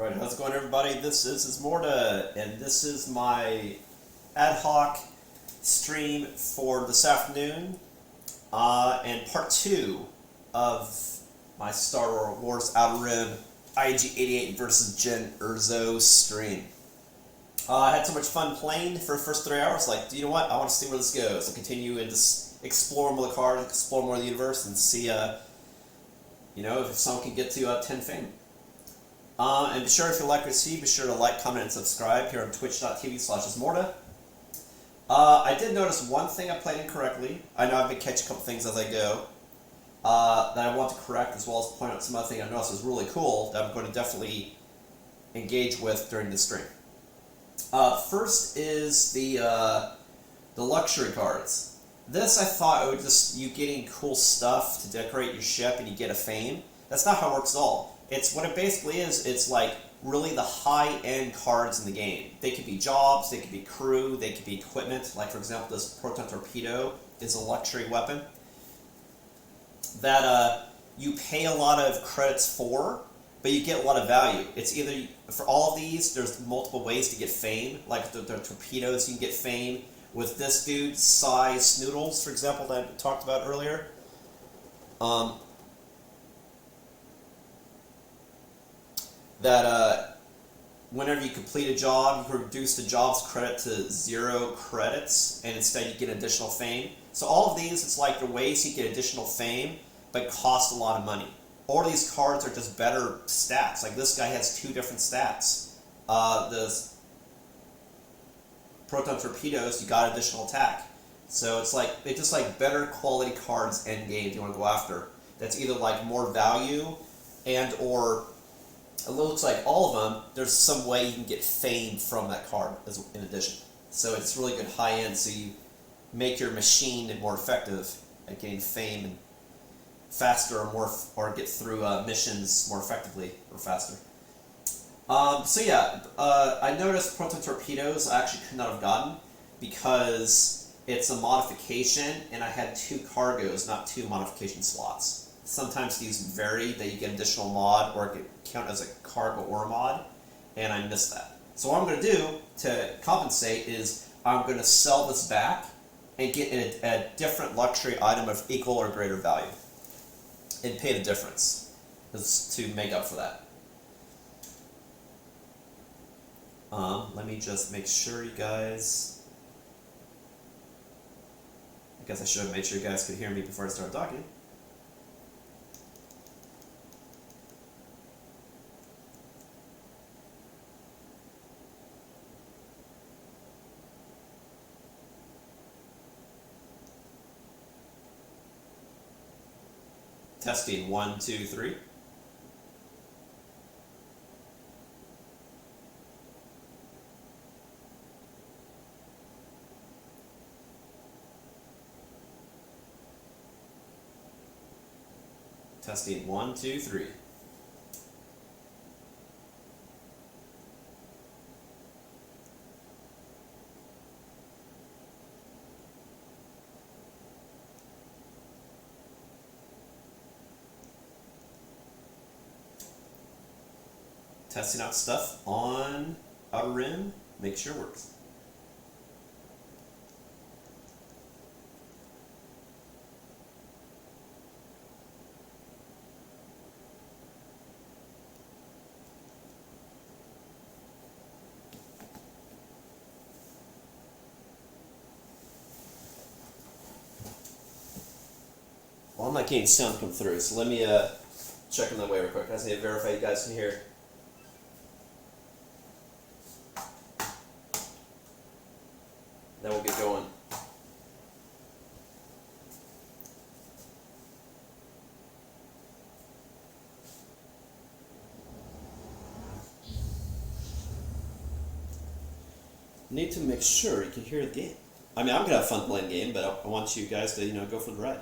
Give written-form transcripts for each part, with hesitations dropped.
Alright, how's it going, everybody? This is Ismortah, and this is my ad hoc stream for this afternoon, and part 2 of my Star Wars Outer Rim IG-88 versus Gen Erso stream. I had so much fun playing for the first 3 hours, like, you know what, I want to see where this goes. I'll continue and just explore more of the cards, explore more of the universe, and see, if someone can get to 10 fame. And be sure, if you like what you see, be sure to like, comment, and subscribe here on twitch.tv/Ismortah. I did notice one thing I played incorrectly. I know I've been catching a couple things as I go that I want to correct, as well as point out some other thing I noticed was really cool that I'm going to definitely engage with during the stream. First is the luxury cards. This, I thought, it would just you getting cool stuff to decorate your ship and you get a fame. That's not how it works at all. It's what it basically is. It's like really the high-end cards in the game. They could be jobs, they could be crew, they could be equipment. Like, for example, this proton torpedo is a luxury weapon that you pay a lot of credits for, but you get a lot of value. It's either, for all of these, there's multiple ways to get fame. Like the torpedoes, you can get fame. With this dude, size Snoodles, for example, that I talked about earlier. Whenever you complete a job, you can reduce the job's credit to 0 credits, and instead you get additional fame. So all of these, it's like the ways you get additional fame, but cost a lot of money. Or these cards are just better stats. Like this guy has 2 different stats. The proton torpedoes, you got additional attack. So it's like, they're just like better quality cards end game you want to go after. That's either like more value and or it looks like all of them, there's some way you can get fame from that card in addition. So it's really good high end, so you make your machine more effective at getting fame and faster or get through missions more effectively or faster. I noticed proton torpedoes I actually could not have gotten because it's a modification and I had 2 cargoes, not 2 modification slots. Sometimes these vary, that you get additional mod or it can count as a cargo or a mod, and I missed that. So what I'm going to do to compensate is I'm going to sell this back and get a different luxury item of equal or greater value and pay the difference to make up for that. Let me just make sure you guys... I guess I should have made sure you guys could hear me before I started talking. Testing 1, 2, 3. Testing 1, 2, 3. Testing out stuff on Outer Rim, make sure it works. Well, I'm not getting sound come through, so let me check on that way real quick. I just need to verify you guys can hear. Then we'll get going. Need to make sure you can hear the game. I mean, I'm gonna have fun playing the game, but I want you guys to, go for the ride.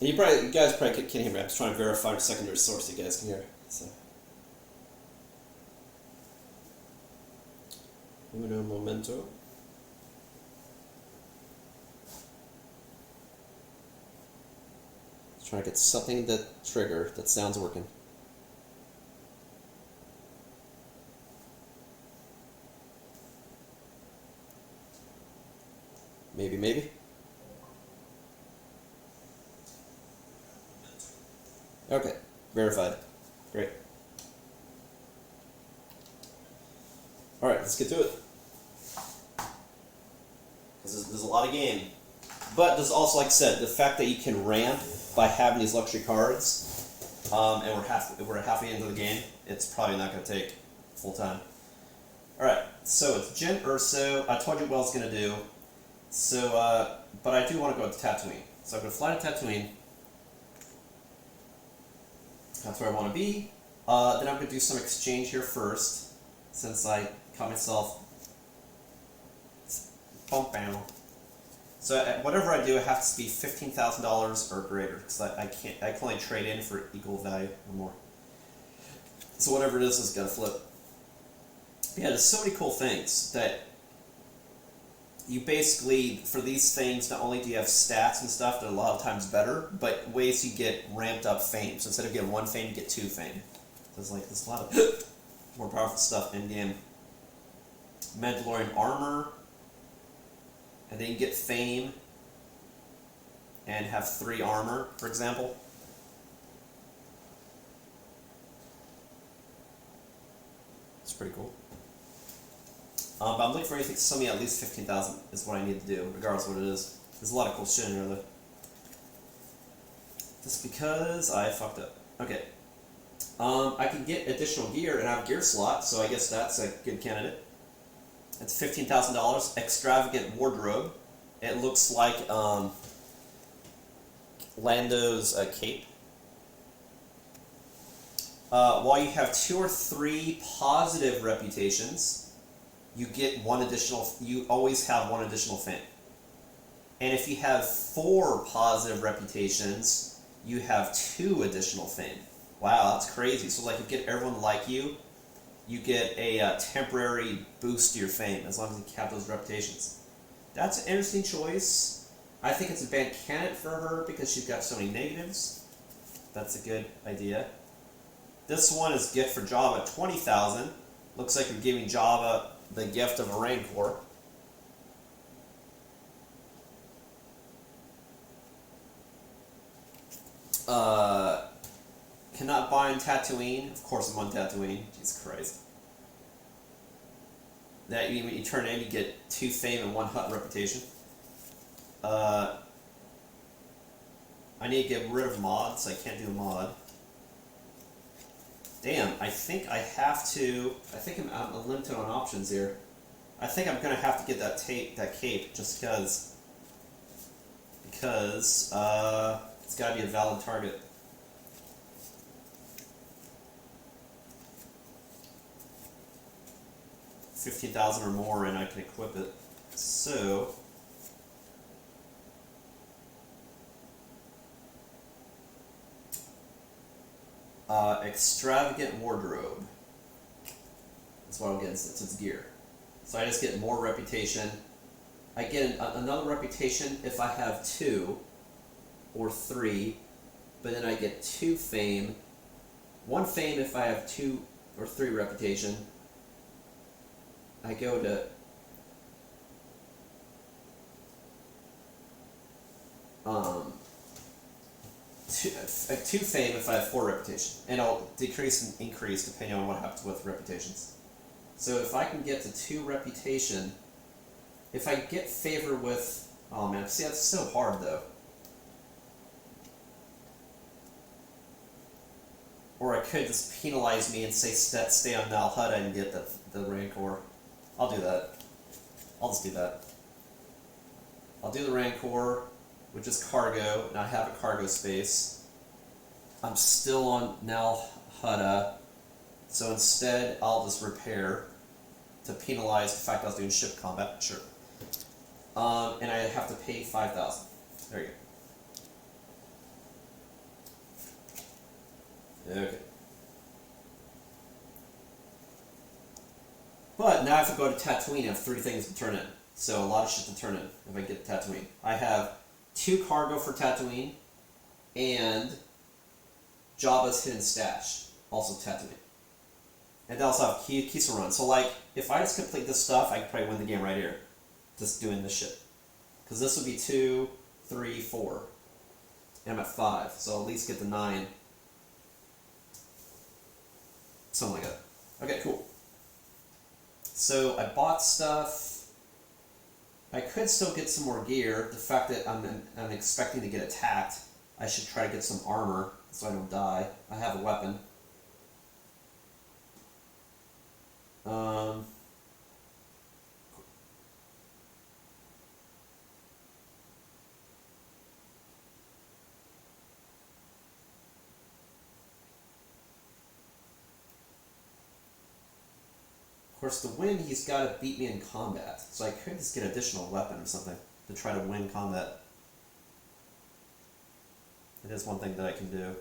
And you guys probably can't hear me. I'm just trying to verify a secondary source so you guys can hear. So. Uno momento. trying to get something to trigger that sounds working. Maybe. Okay, verified. Great. Alright, let's get to it. Because there's a lot of game. But there's also, like I said, the fact that you can ramp by having these luxury cards, and we're halfway into the game, it's probably not going to take full time. Alright, so it's Gen Erso. I told you what I was going to do. So, but I do want to go to Tatooine. So I'm going to fly to Tatooine. That's where I want to be. Then I'm going to do some exchange here first, since I caught myself. Bump down. So whatever I do, it has to be $15,000 or greater, because I can only trade in for equal value or more. So whatever it is got to flip. Yeah, there's so many cool things that you basically, for these things, not only do you have stats and stuff that are a lot of times better, but ways you get ramped up fame. So instead of getting 1 fame, you get 2 fame. So it's like, there's a lot of more powerful stuff in game. Mandalorian armor, and then you get fame and have 3 armor, for example. It's pretty cool. But I'm looking for anything to sell me at least 15,000 is what I need to do, regardless of what it is. There's a lot of cool shit in here, though. Just because I fucked up. Okay. I can get additional gear, and I have a gear slot, so I guess that's a good candidate. It's $15,000. Extravagant wardrobe. It looks like Lando's cape. While you have 2 or 3 positive reputations, you get 1 additional. You always have 1 additional fame. And if you have 4 positive reputations, you have 2 additional fame. Wow, that's crazy. So like, you get everyone like you get a temporary boost to your fame as long as you have those reputations. That's an interesting choice. I think it's a bad candidate for her because she's got so many negatives. That's a good idea. This one is gift for Jabba, 20,000. Looks like you're giving Jabba the gift of a Rancor. Cannot bind Tatooine. Of course I'm on Tatooine. Jesus Christ. That when you turn in, you get 2 fame and 1 hut reputation. I need to get rid of mods. I can't do a mod. Damn, I think I have to. I think I'm limited on options here. I think I'm gonna have to get that cape just because it's gotta be a valid target. $15,000 or more, and I can equip it. So. Extravagant wardrobe. That's what I'll get since it's gear. So I just get more reputation. I get another reputation if I have 2 or 3, but then I get 2 fame. 1 fame if I have 2 or 3 reputation. I go to two fame if I have 4 reputation, and I'll decrease and increase depending on what happens with reputations. So if I can get to 2 reputation, if I get favor with, oh man, see that's so hard though. Or I could just penalize me and say stay on Nal Hutta and get the Rancor. I'll do that. I'll just do that. I'll do the Rancor, which is cargo, and I have a cargo space. I'm still on Nal Hutta, so instead I'll just repair to penalize the fact I was doing ship combat. Sure. And I have to pay 5,000. There you go. Okay. But now I have to go to Tatooine. I have 3 things to turn in. So a lot of shit to turn in if I get to Tatooine. I have 2 cargo for Tatooine. and Jabba's hidden stash, also Tatooine. And they also have Kisa run. So like, if I just complete this stuff, I could probably win the game right here. Just doing this shit. Because this would be 2, 3, 4. And I'm at 5, so I'll at least get the 9. Something like that. Okay, cool. So I bought stuff. I could still get some more gear. The fact that I'm expecting to get attacked, I should try to get some armor so I don't die. I have a weapon. Of course, to win, he's got to beat me in combat. So I could just get an additional weapon or something to try to win combat. It is one thing that I can do.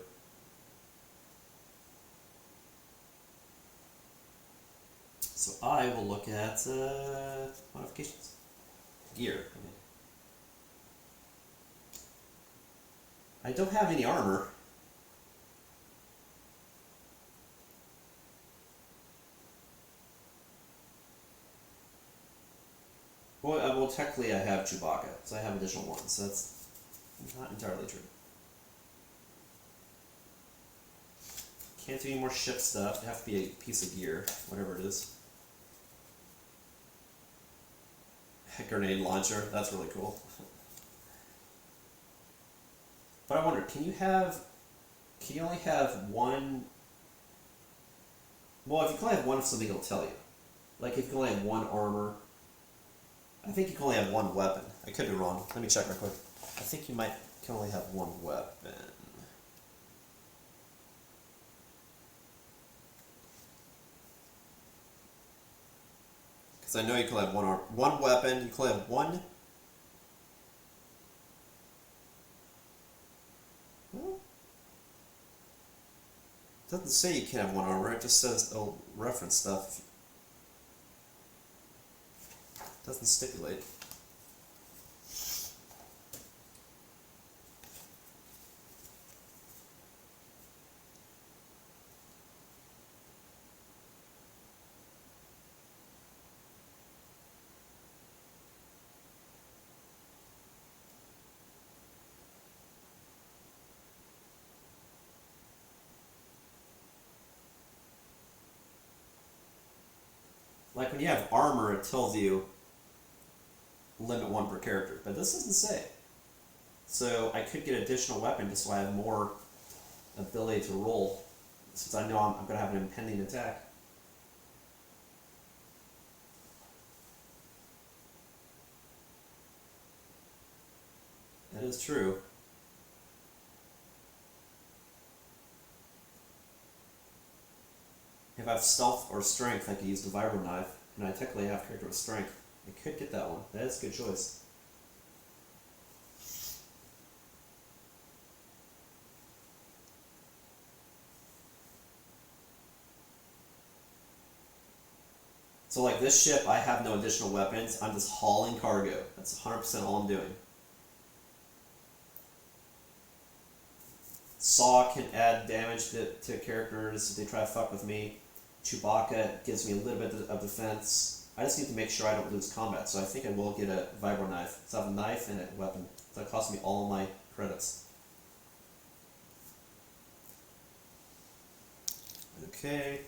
So I will look at modifications. Gear, I mean. I don't have any armor. Well, technically I have Chewbacca, so I have additional ones, so that's not entirely true. Can't do any more ship stuff. It has to be a piece of gear, whatever it is. A grenade launcher, that's really cool. But I wonder, can you only have one? Well, if you can only have one of something, it'll tell you. Like if you can only have one armor, I think you can only have one weapon. I could be wrong. Let me check real quick. I think you can only have one weapon. Because I know you can only have one weapon. You can only have one. Well, it doesn't say you can't have one armor. It just says it'll reference stuff. It doesn't stipulate. Like when you have armor, it tells you limit 1 per character, but this doesn't say. So I could get additional weapon just so I have more ability to roll, since I know I'm going to have an impending attack. That is true. If I have stealth or strength, I could use the vibro knife, and I technically have character with strength. I could get that one. That is a good choice. So like this ship, I have no additional weapons. I'm just hauling cargo. That's 100% all I'm doing. Saw can add damage to characters if they try to fuck with me. Chewbacca gives me a little bit of defense. I just need to make sure I don't lose combat, so I think I will get a vibro knife. So I have a knife and a weapon. So that costs me all my credits. Okay.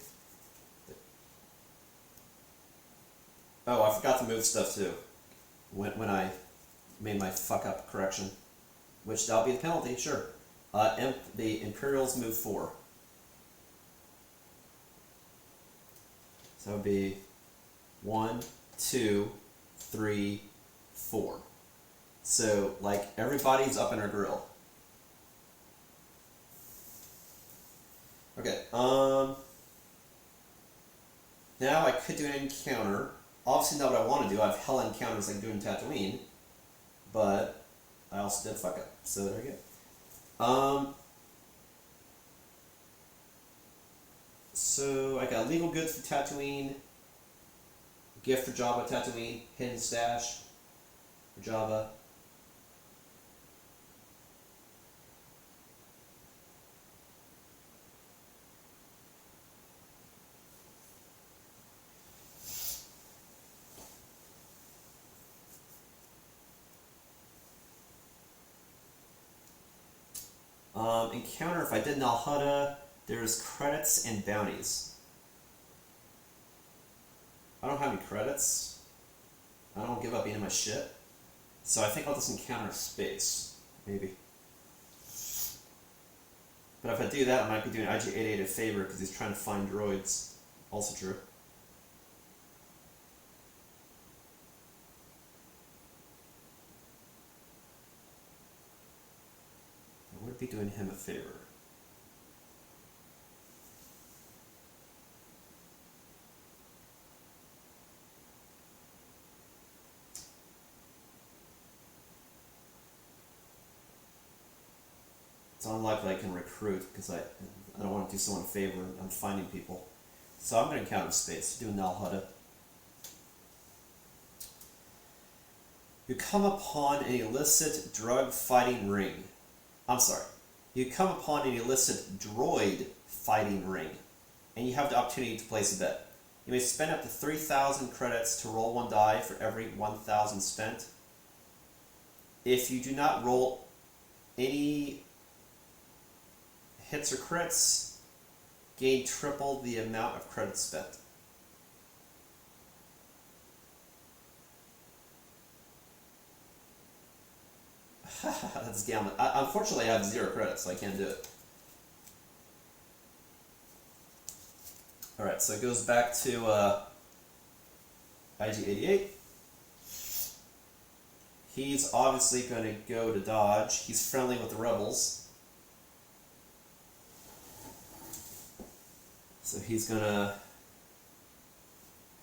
Oh, I forgot to move stuff too. When I made my fuck up correction. Which that'll be the penalty, sure. The Imperials move 4. So it would be 1, 2, 3, 4. So, like, everybody's up in our grill. Okay, now I could do an encounter. Obviously not what I want to do. I have hell encounters like doing Tatooine. But I also did fuck up. So there you go. So I got legal goods for Tatooine, gift for Jabba Tatooine, hidden stash for Jabba. Encounter, if I did Nalhutta, there's credits and bounties. I don't have any credits. I don't give up any of my shit. So I think I'll just encounter space, maybe. But if I do that, I might be doing IG-88 a favor because he's trying to find droids. Also true. I would be doing him a favor. It's unlikely I can recruit because I don't want to do someone a favor. I'm finding people. So I'm going to encounter space, do Nalhutta. You come upon an illicit drug fighting ring. I'm sorry. You come upon an illicit droid fighting ring, and you have the opportunity to place a bet. You may spend up to 3,000 credits to roll one die for every 1,000 spent. If you do not roll any hits or crits, gain triple the amount of credits spent. That's gambling. Unfortunately, I have 0 credits, so I can't do it. Alright, so it goes back to IG-88. He's obviously going to go to dodge. He's friendly with the rebels. So he's going to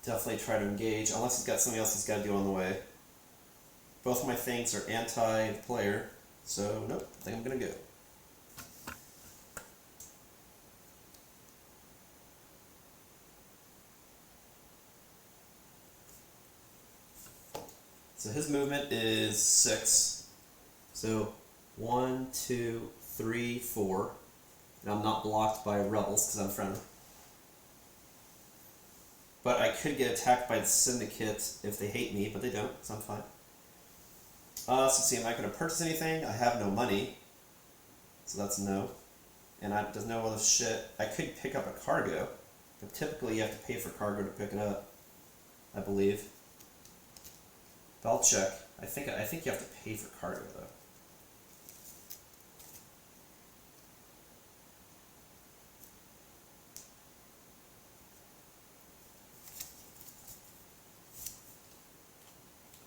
definitely try to engage, unless he's got something else he's got to do on the way. Both of my things are anti-player, so nope, I think I'm going to go. So his movement is 6. So 1, 2, 3, 4. And I'm not blocked by rebels because I'm friendly. But I could get attacked by the syndicate if they hate me, but they don't, so I'm fine. So let's see, am I going to purchase anything? I have no money, so that's no. And there's no other shit. I could pick up a cargo, but typically you have to pay for cargo to pick it up, I believe. But I'll check. I think you have to pay for cargo though.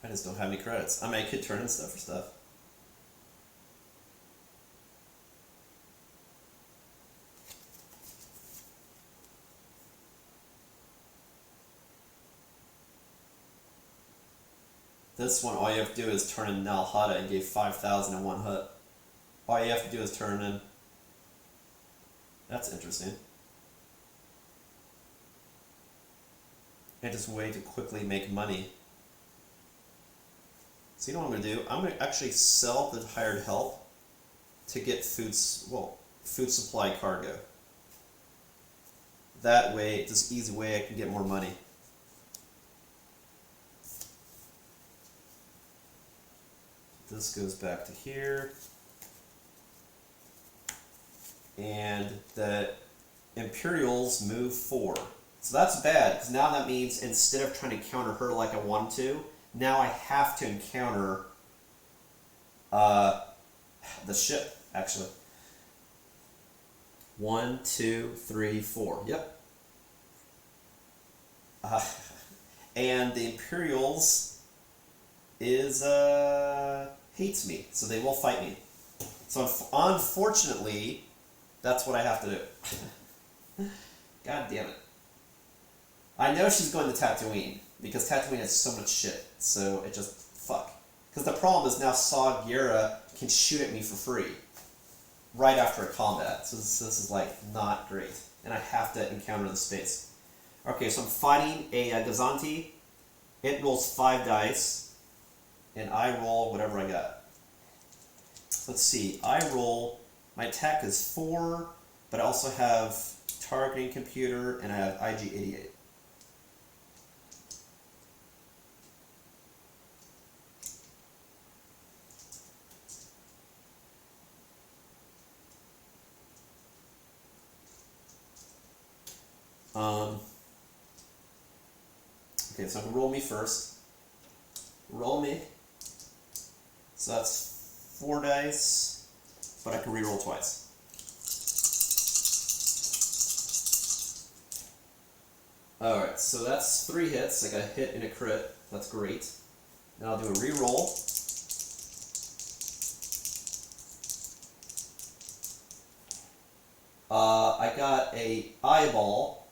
I just don't have any credits. I mean, I could turn in stuff for stuff. This one, all you have to do is turn in Nalhutta and gave 5,000 in one hut. All you have to do is turn in. That's interesting. And just way to quickly make money. So you know what I'm going to do? I'm going to actually sell the hired help to get food supply cargo. That way, it's just easy way I can get more money. This goes back to here. And the Imperials move 4. So that's bad, because now that means instead of trying to counter her like I wanted to, now I have to encounter the ship, actually. 1, 2, 3, 4. Yep. And the Imperials hates me, so they will fight me. So unfortunately, that's what I have to do. God damn it. I know she's going to Tatooine, because Tatooine has so much shit, so it just, fuck. Because the problem is now Saw Gerrera can shoot at me for free, right after a combat, so this is like, not great. And I have to encounter the space. Okay, so I'm fighting a Gazanti. It rolls 5 dice, and I roll whatever I got. Let's see, my attack is 4, but I also have targeting computer, and I have IG-88. Okay, so I'm gonna roll me first. Roll me. So that's 4 dice, but I can re-roll twice. Alright, so that's 3 hits. I got a hit and a crit. That's great. Now I'll do a re-roll. I got a eyeball,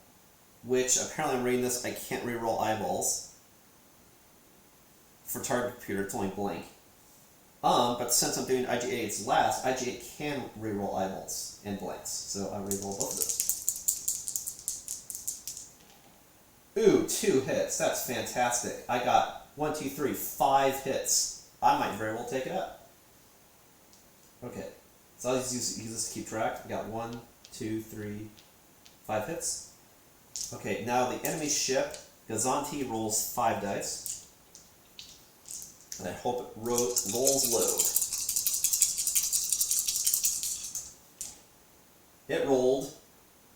which apparently I'm reading this, I can't re-roll eyeballs. For target computer, it's only blank. But since I'm doing IG-88's last, IG-8 can re-roll eyeballs and blanks. So I re-roll both of those. Ooh, 2 hits. That's fantastic. I got 1, 2, 3, 5 hits. I might very well take it up. Okay. So I'll just use this to keep track. I got 1, 2, 3, 5 hits. Okay, now the enemy ship, Gazanti, rolls 5 dice. And I hope it rolls low. It rolled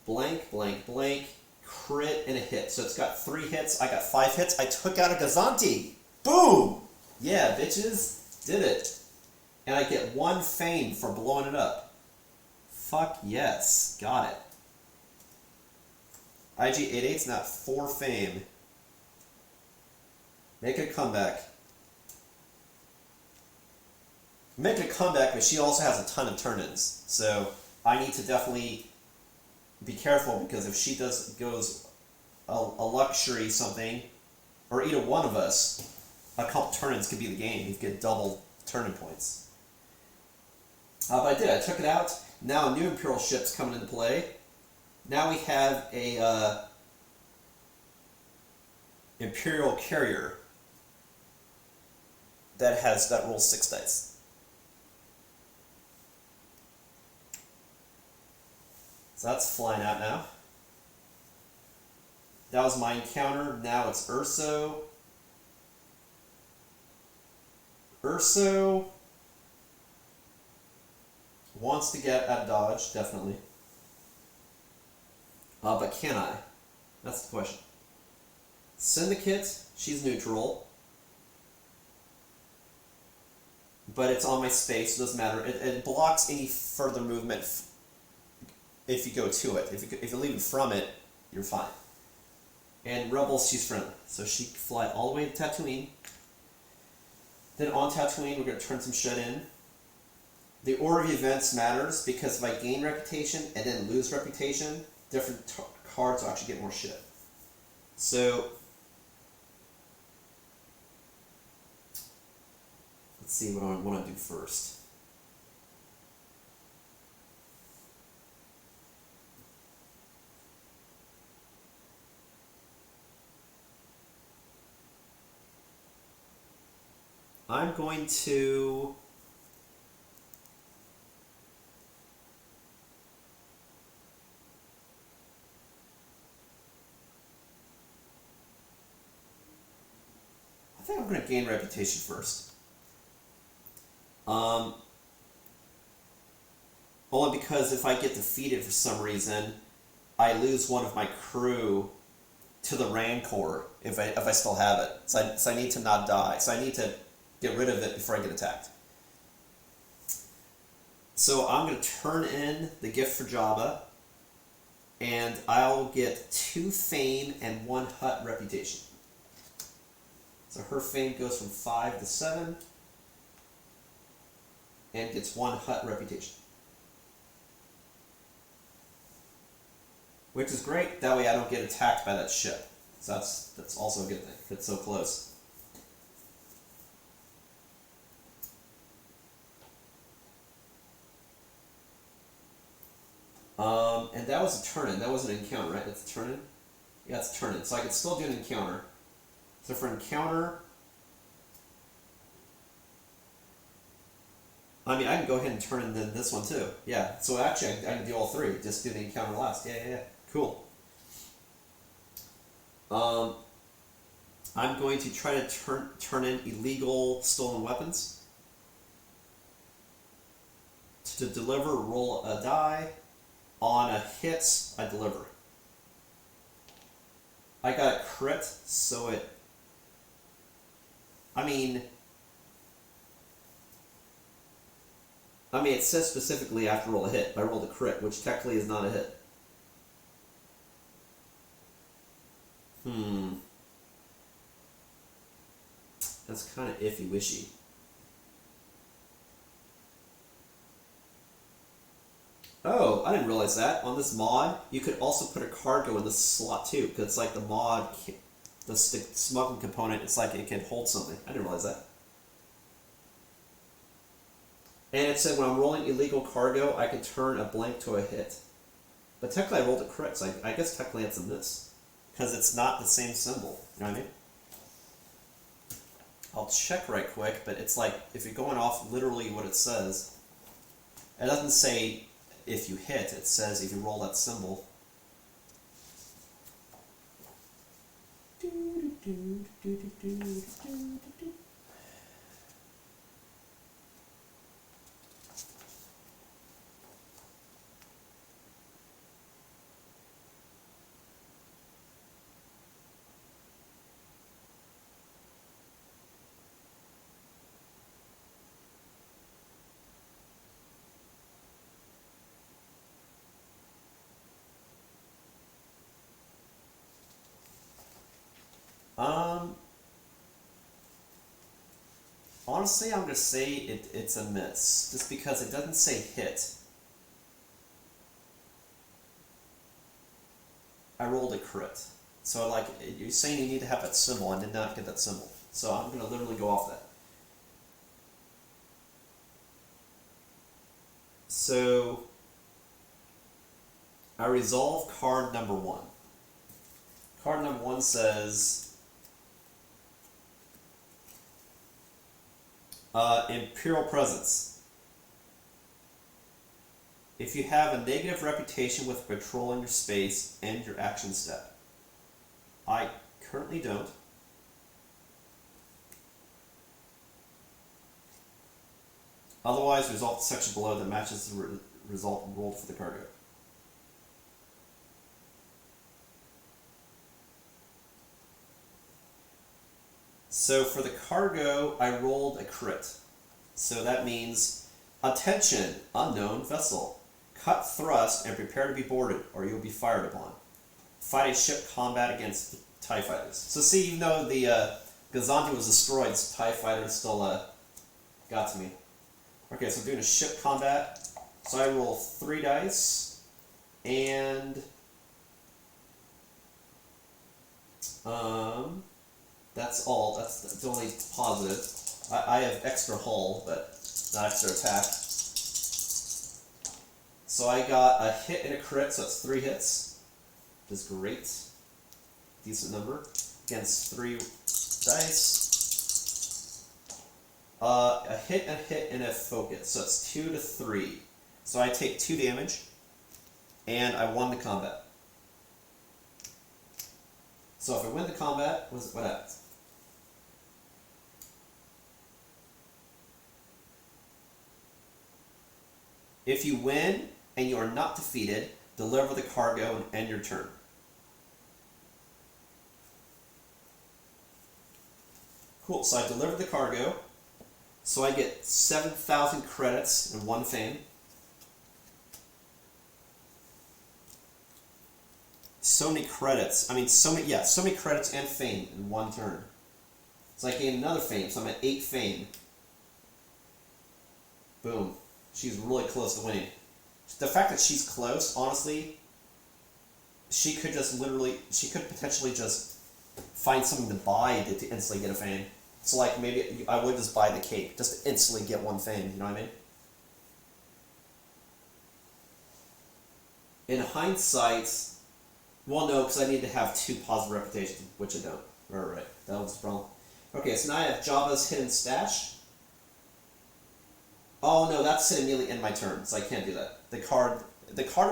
blank, blank, blank, crit, and a hit. So it's got 3 hits. I got 5 hits. I took out a Gazanti. Boom! Yeah, bitches. Did it. And I get 1 fame for blowing it up. Fuck yes. Got it. IG-88's not 4 fame. Make a comeback. Make a comeback, but she also has a ton of turn-ins. So I need to definitely be careful, because if she goes a luxury something, or either one of us, a couple turn-ins could be the game. You get double turn-in points. But I did. I took it out. Now a new Imperial ship's coming into play. Now we have a Imperial carrier that rolls 6 dice. So that's flying out now. That was my encounter. Now it's Erso. Erso wants to get out of dodge, definitely. But can I? That's the question. Syndicate, she's neutral. But it's on my space, so it doesn't matter. It blocks any further movement if you go to it. If you leave it from it, you're fine. And Rebels, she's friendly. So she can fly all the way to Tatooine. Then on Tatooine, we're going to turn some shit in. The order of events matters, because if I gain reputation and then lose reputation, different cards will actually get more shit. So let's see what I want to do first. I'm going to I think I'm going to gain reputation first. Only because if I get defeated for some reason, I lose one of my crew to the Rancor if I still have it. So I need to not die. So I need to get rid of it before I get attacked. So I'm going to turn in the gift for Jabba, and I'll get 2 fame and 1 Hutt reputation. So her fame goes from 5 to 7, and gets 1 Hutt reputation. Which is great, that way I don't get attacked by that ship. So that's also a good thing, it's so close. And that was a turn-in, that was an encounter, right? That's a turn-in? Yeah, it's a turn-in, so I can still do an encounter. So for encounter, I mean, I can go ahead and turn in this one too. Yeah, so actually I can do all 3, just do the encounter last. Yeah. Cool. I'm going to try to turn in illegal stolen weapons. To deliver, roll a die. On a hit, I deliver. I got a crit, so it... I mean, it says specifically I have to roll a hit. I rolled a crit, which technically is not a hit. That's kind of iffy-wishy. Oh, I didn't realize that. On this mod, you could also put a cargo in this slot too, because it's like the mod, the smuggling component, it's like it can hold something. I didn't realize that. And it said when I'm rolling illegal cargo, I can turn a blank to a hit. But technically I rolled a crit, so I guess technically it's a miss. Because it's not the same symbol, you know what I mean? I'll check right quick, but it's like, if you're going off literally what it says, it doesn't say if you hit, it says if you roll that symbol. Honestly, I'm going to say it's a miss, just because it doesn't say hit. I rolled a crit. So like, you're saying you need to have that symbol, I did not get that symbol. So I'm going to literally go off that. So, I resolve card number 1. Card number 1 says, Imperial Presence. If you have a negative reputation with patrolling your space, end your action step. I currently don't. Otherwise, resolve the section below that matches the result rolled for the cargo. So for the cargo, I rolled a crit. So that means, attention, unknown vessel. Cut thrust and prepare to be boarded, or you'll be fired upon. Fight a ship combat against TIE fighters. So see, even though the Gazanti was destroyed, TIE fighters still got to me. Okay, so I'm doing a ship combat. So I roll 3 dice, and that's all. That's only positive. I have extra hull, but not extra attack. So I got a hit and a crit, so that's 3 hits. Which is great. Decent number. Against 3 dice. A hit, and a focus. So it's 2 to 3. So I take 2 damage, and I won the combat. So if I win the combat, what happens? If you win and you are not defeated, deliver the cargo and end your turn. Cool, so I delivered the cargo. So I get 7,000 credits and 1 fame. So many credits. I mean, so many credits and fame in 1 turn. So I gain another fame, so I'm at 8 fame. Boom. She's really close to winning. The fact that she's close, honestly, she could potentially just find something to buy to instantly get a fame. So like, maybe I would just buy the cape, just to instantly get 1 fame, you know what I mean? In hindsight, well no, because I need to have 2 positive reputations, which I don't. Right, that was the problem. Okay, so now I have Jabba's Hidden Stash. Oh no, that's to immediately end my turn, so I can't do that. The card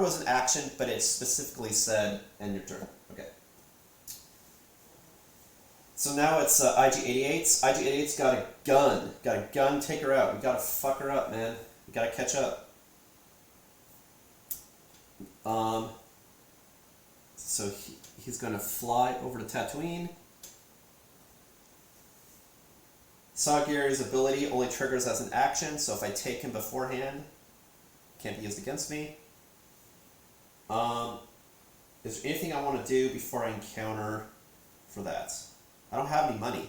was an action, but it specifically said end your turn. Okay. So now it's IG-88. IG-88's got a gun. Got a gun, take her out. We gotta fuck her up, man. We gotta catch up. So he's going to fly over to Tatooine. Saw Gear's ability only triggers as an action, so if I take him beforehand, it can't be used against me. Is there anything I want to do before I encounter for that? I don't have any money.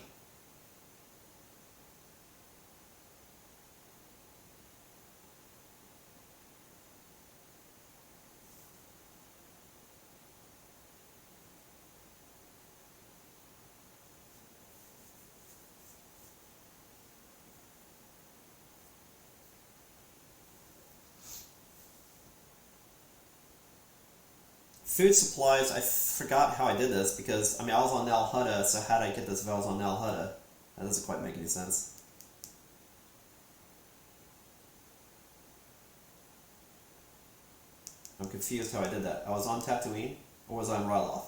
Food supplies, I forgot how I did this because, I mean, I was on Nal Hutta, so how did I get this if I was on Nal Hutta? That doesn't quite make any sense. I'm confused how I did that. I was on Tatooine, or was I on Ryloth?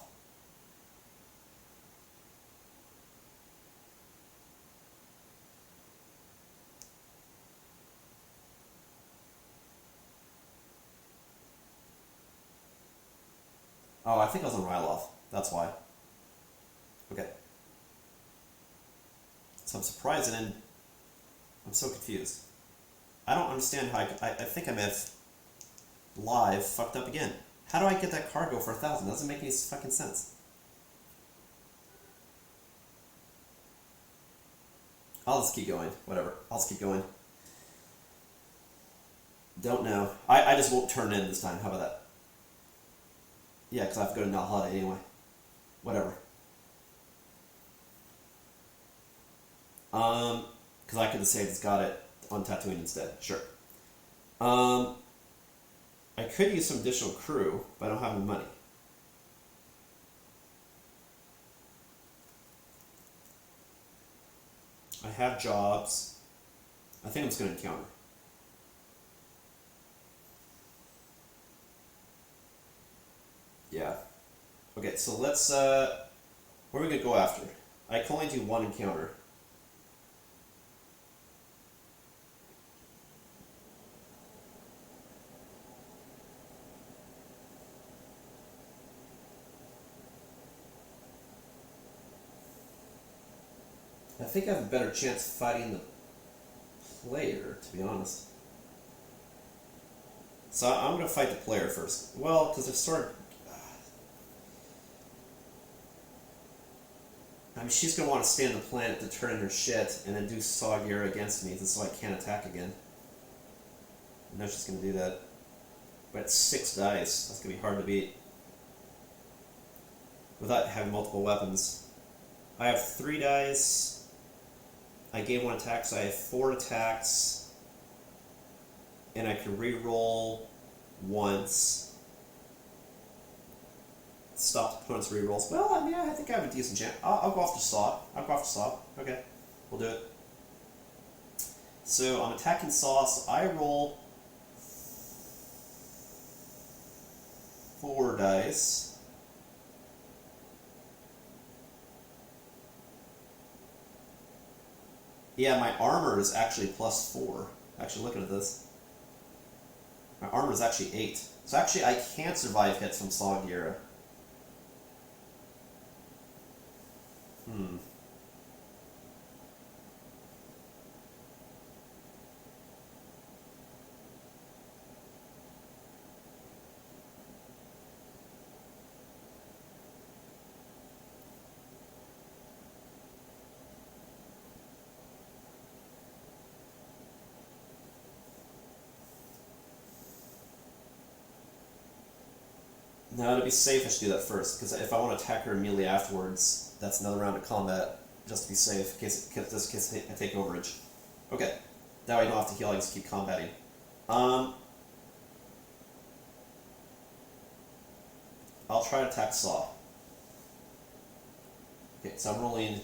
Oh, I think I was on Ryloth. That's why. Okay. So I'm surprised and then I'm so confused. I don't understand how I think I may have live fucked up again. How do I get that cargo for 1,000? Doesn't make any fucking sense. I'll just keep going. Whatever. I'll just keep going. Don't know. I just won't turn in this time. How about that? Yeah, because I have to go to Nal Hutta anyway. Whatever. Because I could have said it's got it on Tatooine instead. Sure. I could use some additional crew, but I don't have any money. I have jobs. I think I'm just going to encounter. Yeah. Okay, so let's, where are we going to go after? I can only do one encounter. I think I have a better chance of fighting the player, to be honest. So I'm going to fight the player first. Well, because I've sort of... I mean, she's going to want to stay on the planet to turn in her shit and then do Saw Gerrera against me so I can't attack again. I know she's going to do that. But it's 6 dice. That's going to be hard to beat. Without having multiple weapons. I have 3 dice. I gave 1 attack, so I have 4 attacks. And I can re-roll once. Stop the opponent's re-rolls. Well, I mean, I think I have a decent chance. I'll go off to Saw. I'll go off to Saw. Okay, we'll do it. So I'm attacking Saw, so I roll 4 dice. Yeah, my armor is actually +4. Actually, looking at this. My armor is actually 8. So actually, I can't survive hits from Saw Gerrera. No, to be safe, I should do that first, because if I want to attack her immediately afterwards, that's another round of combat, just to be safe, in case I take overage. Okay, that way I don't have to heal, I can just keep combating. I'll try to attack Saw. Okay, so I'm rolling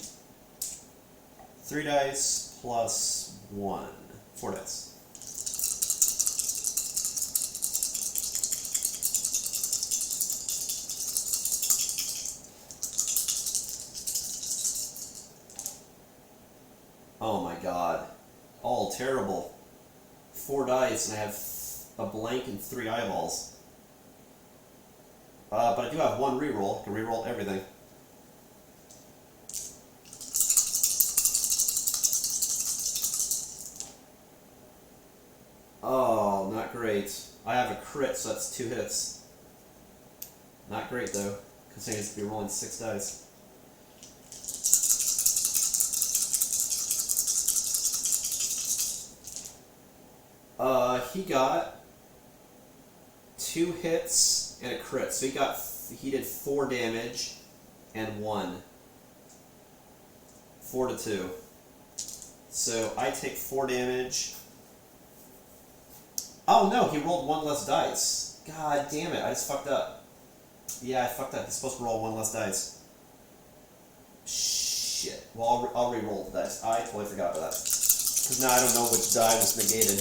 3 dice plus 1. 4 dice. Oh my god. All terrible. 4 dice and I have a blank and 3 eyeballs. But I do have one reroll. I can reroll everything. Oh, not great. I have a crit, so that's 2 hits. Not great, though, because he needs to be rolling 6 dice. He got 2 hits and a crit, so he did 4 damage and 1. 4 to 2. So I take 4 damage. Oh no, he rolled 1 less dice. God damn it, I just fucked up. Yeah, I fucked up. He's supposed to roll 1 less dice. Shit. Well, I'll re-roll the dice. I totally forgot about that. Because now I don't know which die was negated.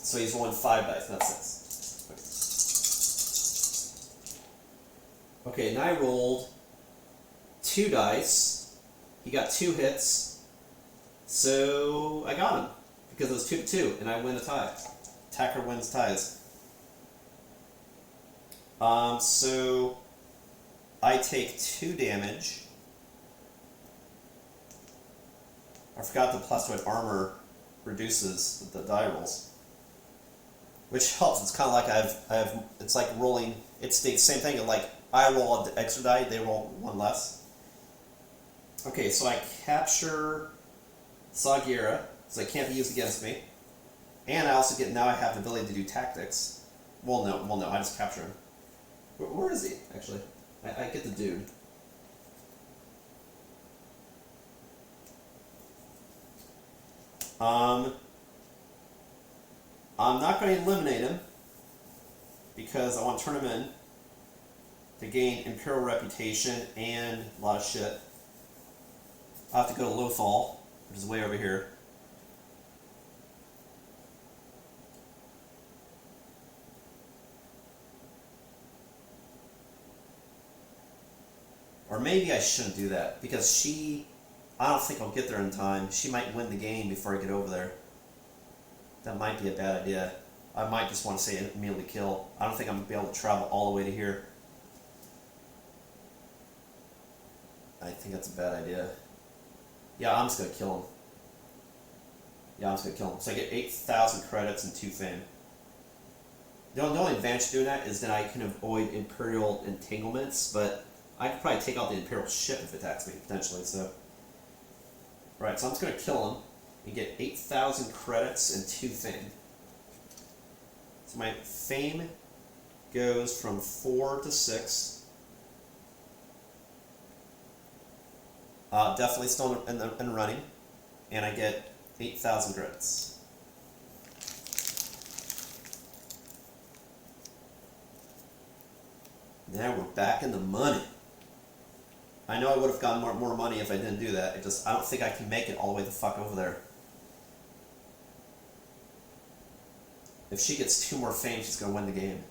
So he's rolling 5 dice, not 6. Okay, now I rolled 2 dice. He got 2 hits. So I got him. Because it was 2 to 2, and I win the tie. Attacker wins ties. So I take 2 damage. I forgot the plus 2 armor reduces the die rolls, which helps. It's kind of like it's like rolling. It's the same thing. Like I roll the extra die, they roll 1 less. Okay, so I capture Sagira, so it can't be used against me, and I also now I have the ability to do tactics. Well, no, I just capture him. Where is he, actually? I get the dude. I'm not going to eliminate him, because I want to turn him in to gain Imperial Reputation and a lot of shit. I have to go to Lothal, which is way over here. Or maybe I shouldn't do that, because I don't think I'll get there in time. She might win the game before I get over there. That might be a bad idea. I might just want to say immediately kill. I don't think I'm going to be able to travel all the way to here. I think that's a bad idea. Yeah, I'm just going to kill him. Yeah, I'm just going to kill him. So I get 8,000 credits and 2 fame. The only advantage to doing that is that I can avoid Imperial entanglements, but I could probably take out the Imperial ship if it attacks me, potentially, so. Right, so I'm just going to kill him and get 8,000 credits and 2 fame. So my fame goes from 4 to 6. Definitely still in the running, and I get 8,000 credits. Now we're back in the money. I know I would have gotten more money if I didn't do that. I don't think I can make it all the way the fuck over there. If she gets 2 more fame, she's going to win the game.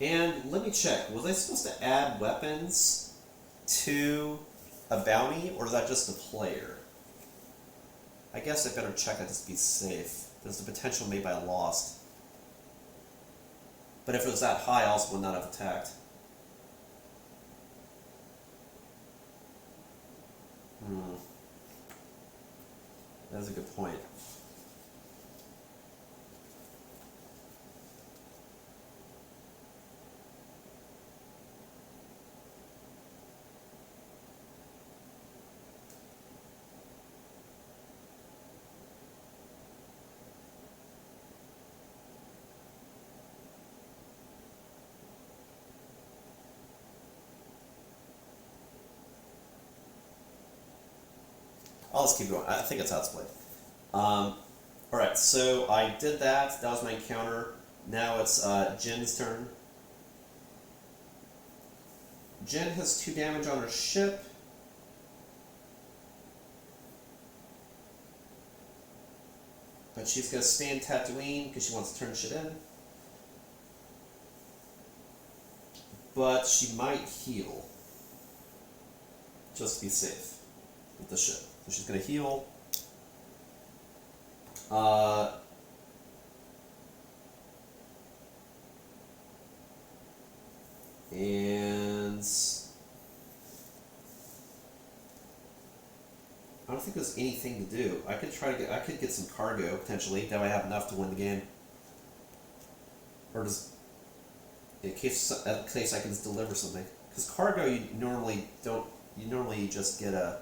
And let me check, was I supposed to add weapons to a bounty, or is that just the player? I guess I better check that just to be safe. There's the potential maybe I lost. But if it was that high, I also would not have attacked. That's a good point. I'll just keep going. I think that's how it's played. Alright, so I did that. That was my encounter. Now it's Jin's turn. Jin has 2 damage on her ship. But she's going to stay in Tatooine because she wants to turn shit in. But she might heal. Just to be safe with the ship. So she's going to heal. And I don't think there's anything to do. I could get some cargo potentially. That way I have enough to win the game. Or just in case I can just deliver something. Because cargo you normally don't. You normally just get a.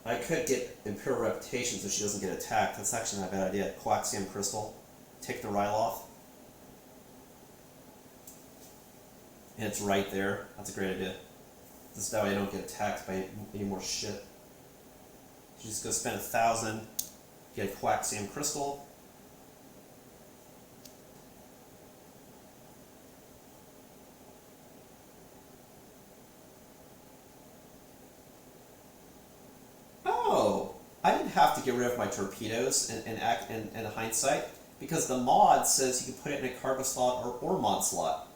I could get Imperial Reputation so she doesn't get attacked. That's actually not a bad idea. Coaxium Crystal. Take the Ryloth. And it's right there. That's a great idea. This that way I don't get attacked by any more shit. She's gonna spend 1,000, get a Coaxium Crystal. Oh, I didn't have to get rid of my torpedoes in hindsight because the mod says you can put it in a cargo slot or mod slot.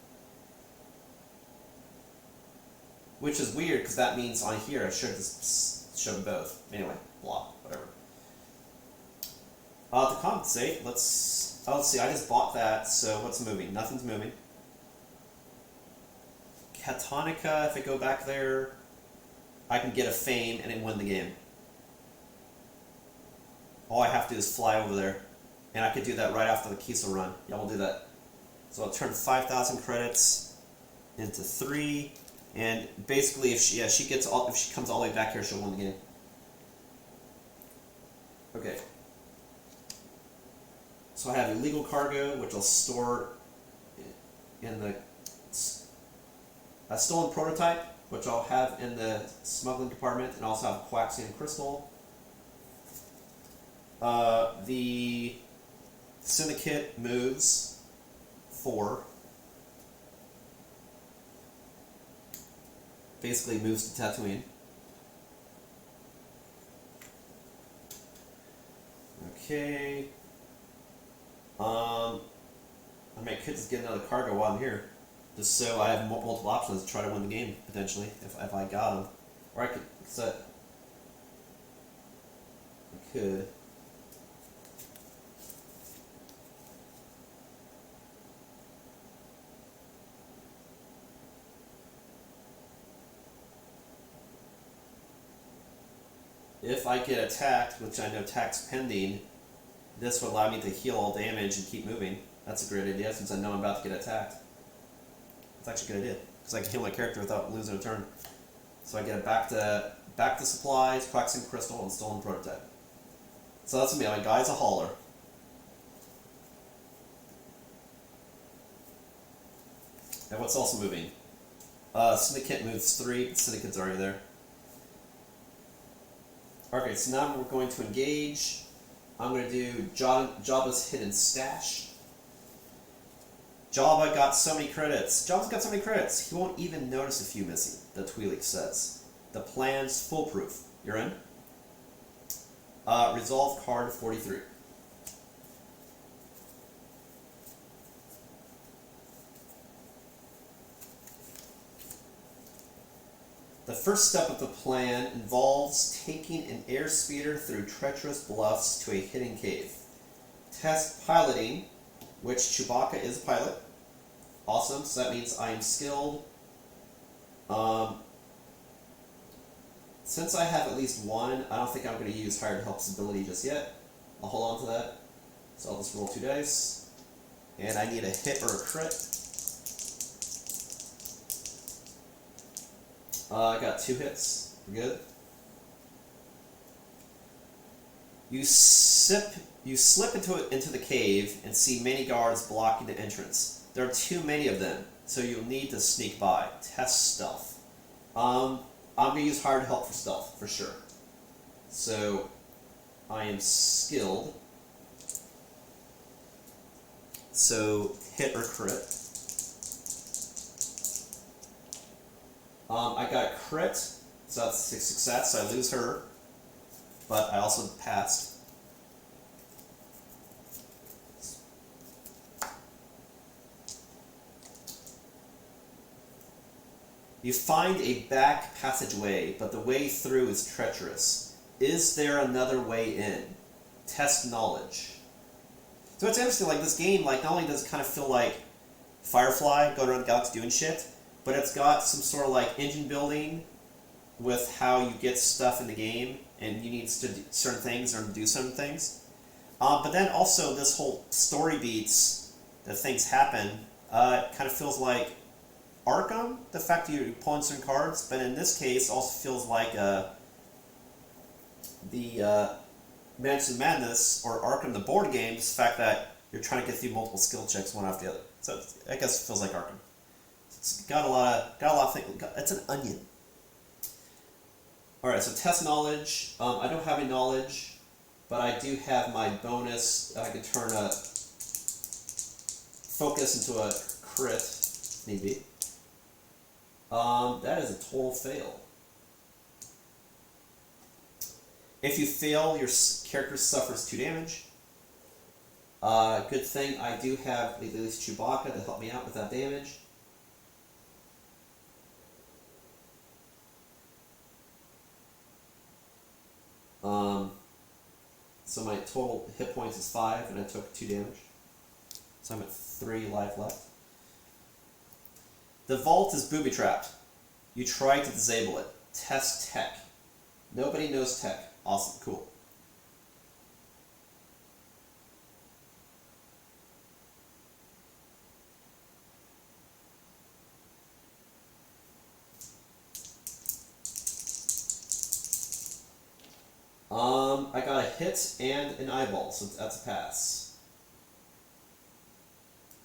Which is weird, because that means on here I should have just shown both. Anyway, blah, whatever. To compensate, let's see, I just bought that, so what's moving? Nothing's moving. Catonica, if I go back there, I can get a fame and then win the game. All I have to do is fly over there. And I could do that right after the Kiesel run. Yeah, we'll do that. So I'll turn 5,000 credits into 3. And basically, if she comes all the way back here, she'll win the game. Okay. So I have illegal cargo, which I'll store in the a stolen prototype, which I'll have in the smuggling compartment, and also have a Coaxium Crystal. The Syndicate moves 4. Basically moves to Tatooine. Okay. I could just get another cargo while I'm here, just so I have multiple options to try to win the game potentially if I got them, or I could set. I could. If I get attacked, which I know attack's pending, this will allow me to heal all damage and keep moving. That's a great idea since I know I'm about to get attacked. It's actually a good idea because I can heal my character without losing a turn. So I get it back to supplies, Coaxium Crystal, and stolen prototype. So that's me. My guy's a hauler. And what's also moving? Syndicate moves 3. The Syndicate's already there. Okay, so now we're going to engage. I'm going to do Jabba's Hidden Stash. Jabba got so many credits. Jabba's got so many credits, he won't even notice a few missing, the Twi'lek says. The plan's foolproof. You're in? Resolve card 43. The first step of the plan involves taking an airspeeder through treacherous bluffs to a hidden cave. Test piloting, which Chewbacca is a pilot. Awesome, so that means I am skilled. Since I have at least 1, I don't think I'm going to use Hired Help's ability just yet. I'll hold on to that. So I'll just roll 2 dice. And I need a hit or a crit. I got 2 hits. We're good. You slip into the cave and see many guards blocking the entrance. There are too many of them, so you'll need to sneak by. Test stealth. I'm going to use Hired Help for stealth, for sure. So, I am skilled. So, hit or crit. I got a crit, So that's a success. So I lose her, but I also passed. You find a back passageway, but the way through is treacherous. Is there another way in? Test knowledge. So it's interesting, like this game, like not only does it kind of feel like Firefly, going around the galaxy doing shit, but it's got some sort of like engine building with how you get stuff in the game, and you need to do certain things or do certain things. But then also this whole story beats that things happen kind of feels like Arkham, the fact that you're pulling certain cards, but in this case also feels like the Mansions of Madness or Arkham the board games, the fact that you're trying to get through multiple skill checks one after the other. So I guess it feels like Arkham. It's got a lot of things. It's an onion. All right, so test knowledge. I don't have any knowledge, but I do have my bonus. I can turn a focus into a crit, if need be. That is a total fail. If you fail, your character suffers 2 damage. Good thing I do have at least Chewbacca to help me out with that damage. So my total hit points is 5, and I took 2 damage. So I'm at 3 life left. The vault is booby-trapped. You try to disable it. Test tech. Nobody knows tech. Awesome, cool. I got a hit and an eyeball, so that's a pass.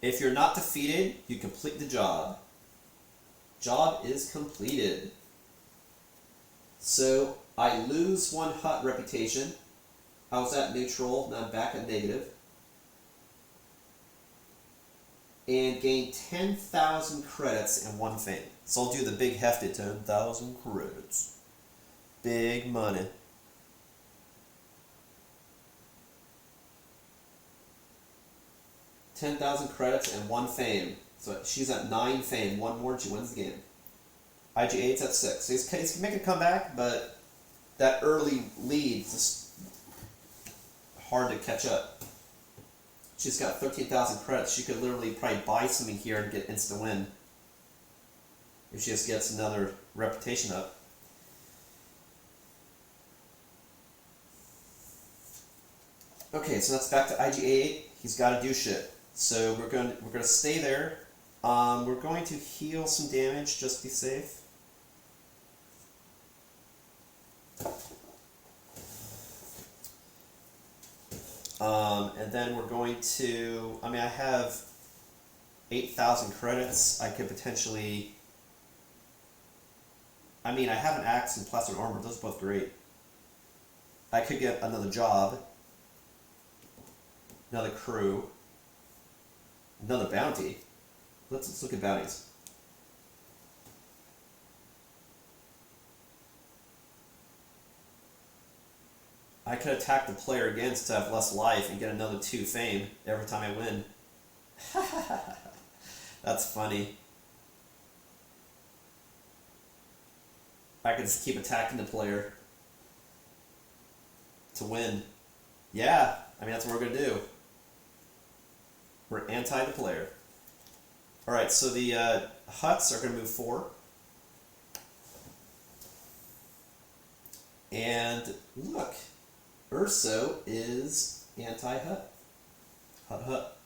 If you're not defeated, you complete the job. Job is completed. So I lose 1 hut reputation. I was at neutral, now I'm back at negative. And gain 10,000 credits and 1 fame. So I'll do the big hefty 10,000 credits. Big money. $10,000 credits and 1 fame. So she's at 9 fame. 1 more and she wins the game. IG-88's at 6. So he's making a comeback, but that early lead is just hard to catch up. She's got 13,000 credits. She could literally probably buy something here and get instant win if she just gets another reputation up. Okay, so that's back to IG-88. He's got to do shit. So we're gonna stay there. We're going to heal some damage just to be safe. And then we're going to, I have 8,000 credits. I could potentially, I have an axe and plastered armor. Those are both great. I could get another job, another crew, another bounty. Let's look at bounties. I could attack the player again to have less life and get another 2 fame every time I win. That's funny. I could just keep attacking the player to win. Yeah, that's what we're going to do. We're anti the player. Alright, so the huts are going to move 4. And look, Erso is anti-hut. Hut.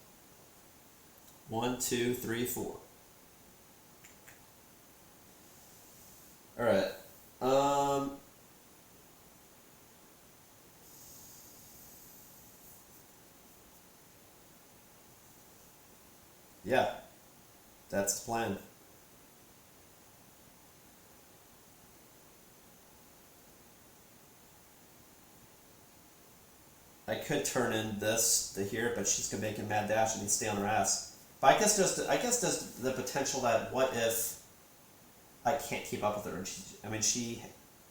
1, 2, 3, 4. Alright. Yeah. That's the plan. I could turn in this to here, but she's gonna make a mad dash and stay on her ass. But I guess there's the potential that what if I can't keep up with her, and she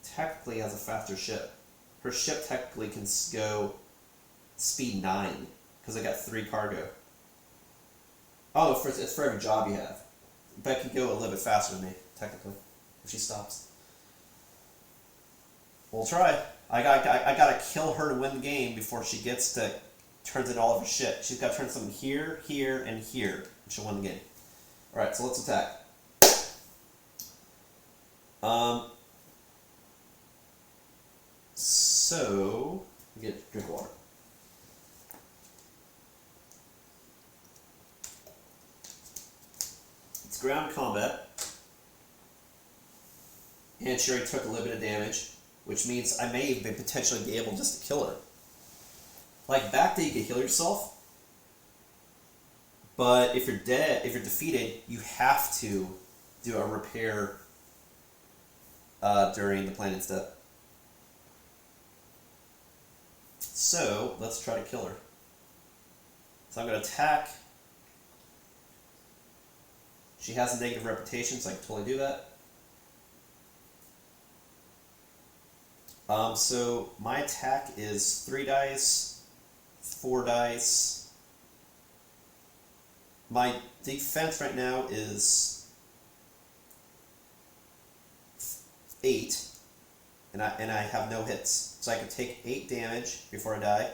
technically has a faster ship. Her ship technically can go speed 9 because I got 3 cargo. Oh, it's for every job you have. But can go a little bit faster than me, technically, if she stops. We'll try. I gotta kill her to win the game before she turns in all of her shit. She's got to turn something here, here, and here, and she'll win the game. All right, so let's attack. So get drink water. It's ground combat, and she already took a little bit of damage, which means I may even potentially be able just to kill her. Like back there, you can heal yourself, but if you're defeated, you have to do a repair during the planning step. So let's try to kill her. So I'm going to attack. She has a negative reputation, so I can totally do that. So my attack is 3 dice, 4 dice. My defense right now is 8, and I have no hits. So I can take 8 damage before I die,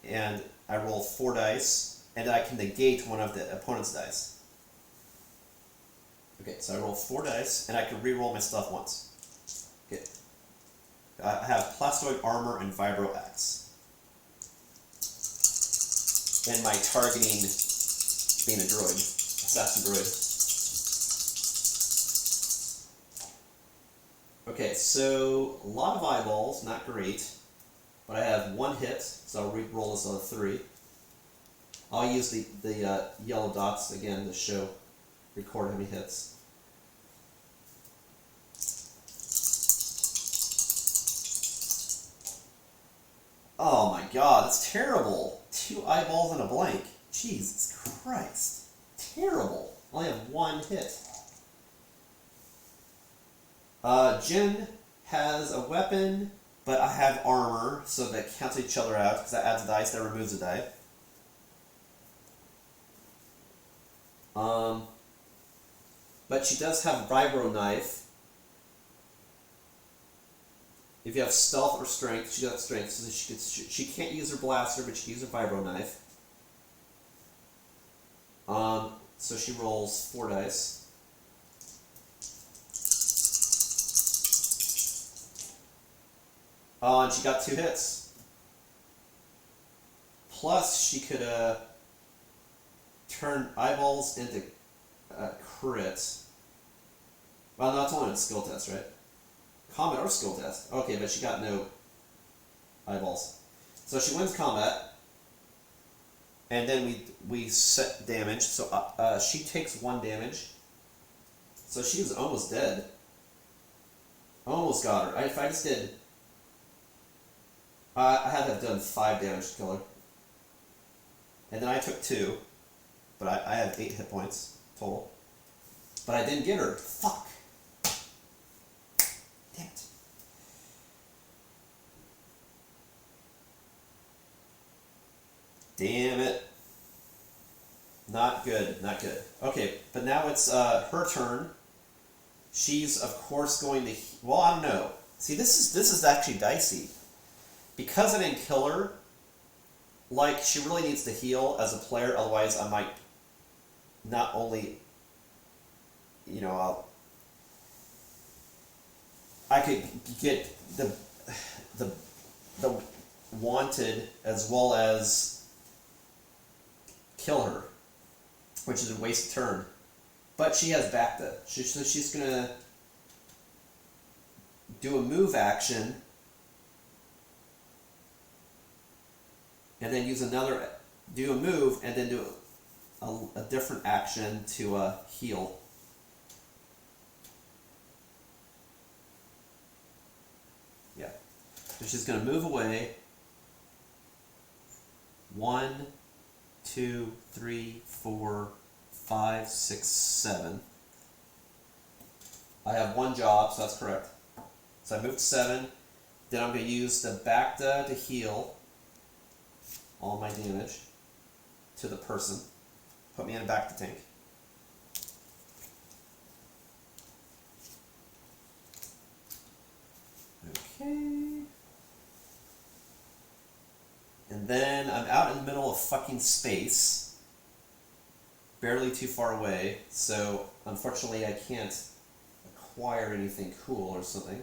and I roll 4 dice, and I can negate one of the opponent's dice. Okay, so I roll 4 dice, and I can re-roll my stuff once. Okay. I have Plastoid Armor and Vibro Axe. And my targeting being a droid, assassin droid. Okay, so a lot of eyeballs, not great, but I have 1 hit, so I'll re-roll this on 3. I'll use the yellow dots again to record how many hits. Oh my god, that's terrible. 2 eyeballs and a blank. Jesus Christ. Terrible. I only have 1 hit. Jin has a weapon, but I have armor, so they cancel each other out, because that adds a dice, that removes a die. But she does have vibro knife. If you have stealth or strength, she got strength, so she can't use her blaster, but she can use her vibro knife. So she rolls 4 dice. And she got 2 hits. Plus, she could turn eyeballs into crits. Well, no, it's only a skill test, right? Combat or skill test. Okay, but she got no eyeballs. So she wins combat. And then we set damage. So she takes 1 damage. So she was almost dead. Almost got her. If I just did... I had to have done 5 damage to kill her. And then I took 2. But I have 8 hit points total. But I didn't get her. Fuck. Damn it. Damn it. Not good, not good. Okay, but now it's her turn. She's, of course, going to... Well, I don't know. See, this is actually dicey. Because I didn't kill her, like, she really needs to heal as a player, otherwise I might not only, you know, I could get the wanted as well as kill her, which is a waste of turn. But she has Bacta. So she's going to do a move action and then do a move, and then do a different action to heal. Yeah. So she's going to move away. 1, 2, 3, 4, 5, 6, 7. I have 1 job, so that's correct. So I moved 7. Then I'm going to use the Bacta to heal all my damage to the person. Put me in a Bacta tank. Okay. And then I'm out in the middle of fucking space. Barely too far away. So unfortunately I can't acquire anything cool or something.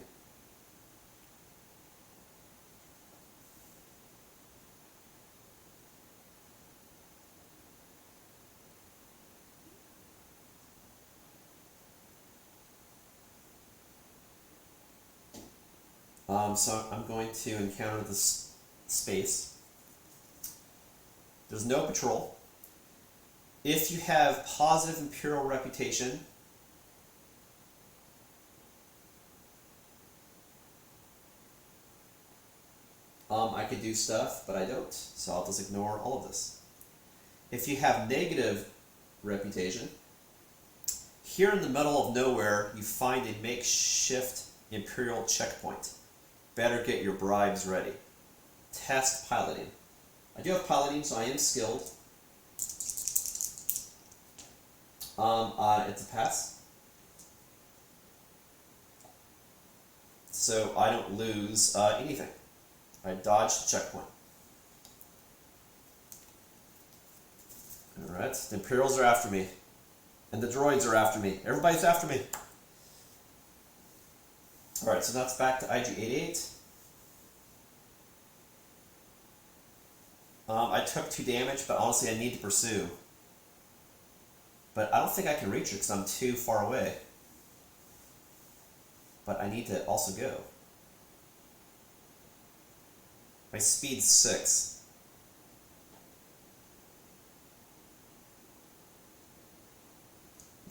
So I'm going to encounter this space. There's no patrol. If you have positive Imperial reputation, I could do stuff, but I don't. So I'll just ignore all of this. If you have negative reputation, here in the middle of nowhere, you find a makeshift Imperial checkpoint. Better get your bribes ready. Test piloting. I do have piloting, so I am skilled. It's a pass. So I don't lose anything. I dodged the checkpoint. Alright, the Imperials are after me. And the droids are after me. Everybody's after me. Alright, so that's back to IG-88. I took 2 damage, but honestly I need to pursue. But I don't think I can reach her because I'm too far away. But I need to also go. My speed's 6.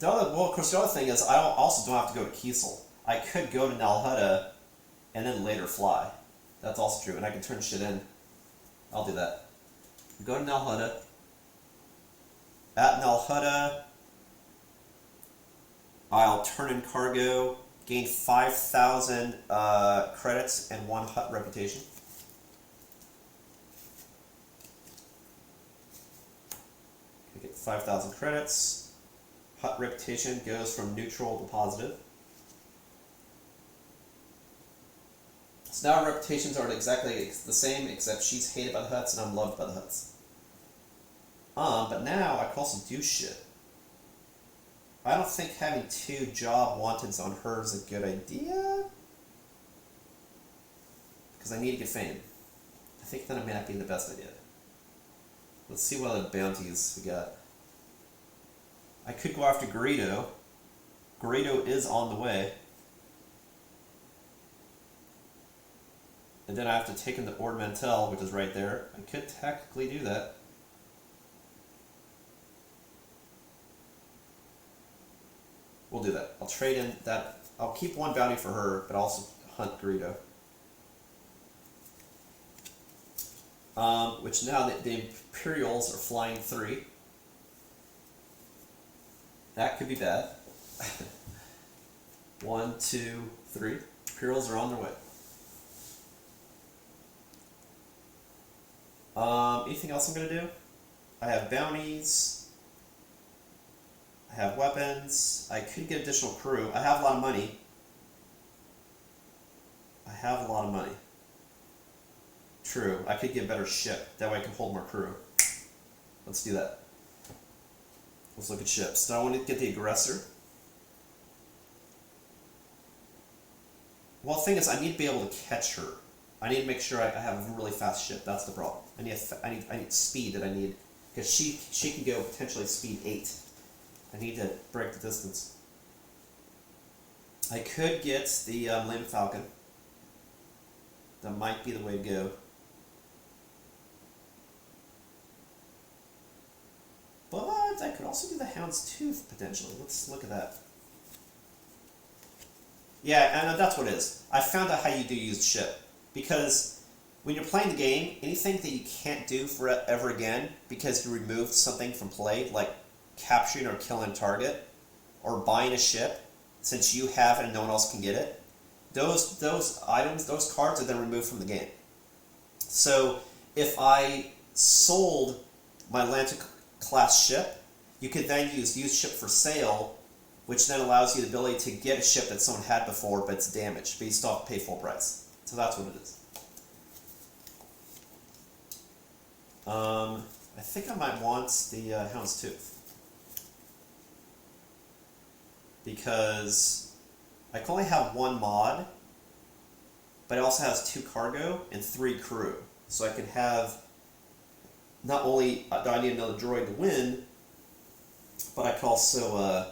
Well, of course, the other thing is I also don't have to go to Kiesel. I could go to Nalhutta and then later fly. That's also true, and I can turn shit in. I'll do that. Go to Nalhutta. At Nalhutta, I'll turn in cargo, gain 5,000 credits and 1 hut reputation. I get 5,000 credits. Hut reputation goes from neutral to positive. So now our reputations are exactly the same, except she's hated by the Hutts and I'm loved by the Hutts. But now I can also do shit. I don't think having 2 job wanteds on her is a good idea. Because I need to get fame. I think that may not be the best idea. Let's see what other bounties we got. I could go after Greedo. Greedo is on the way. And then I have to take him to Ord Mantell, which is right there. I could technically do that. We'll do that. I'll trade in that. I'll keep 1 bounty for her, but also hunt Greedo. Which now the Imperials are flying 3. That could be bad. 1, 2, 3. Imperials are on their way. Anything else I'm going to do? I have bounties. I have weapons. I could get additional crew. I have a lot of money. True. I could get a better ship. That way I can hold more crew. Let's do that. Let's look at ships. Now I want to get the aggressor. Well, the thing is, I need to be able to catch her. I need to make sure I have a really fast ship. That's the problem. I need speed that I need, because she can go potentially speed 8. I need to break the distance. I could get the Lame Falcon. That might be the way to go. But I could also do the Hound's Tooth, potentially. Let's look at that. Yeah, and that's what it is. I found out how you do use ship. Because when you're playing the game, anything that you can't do forever again because you removed something from play, like capturing or killing a target, or buying a ship, since you have it and no one else can get it, those items, those cards are then removed from the game. So if I sold my Atlantic class ship, you could then use ship for sale, which then allows you the ability to get a ship that someone had before, but it's damaged, but you still have to pay full price. So that's what it is. I think I might want the Houndstooth, because I can only have one mod, but it also has 2 cargo and 3 crew. So I can have, not only do I need another droid to win, but I can also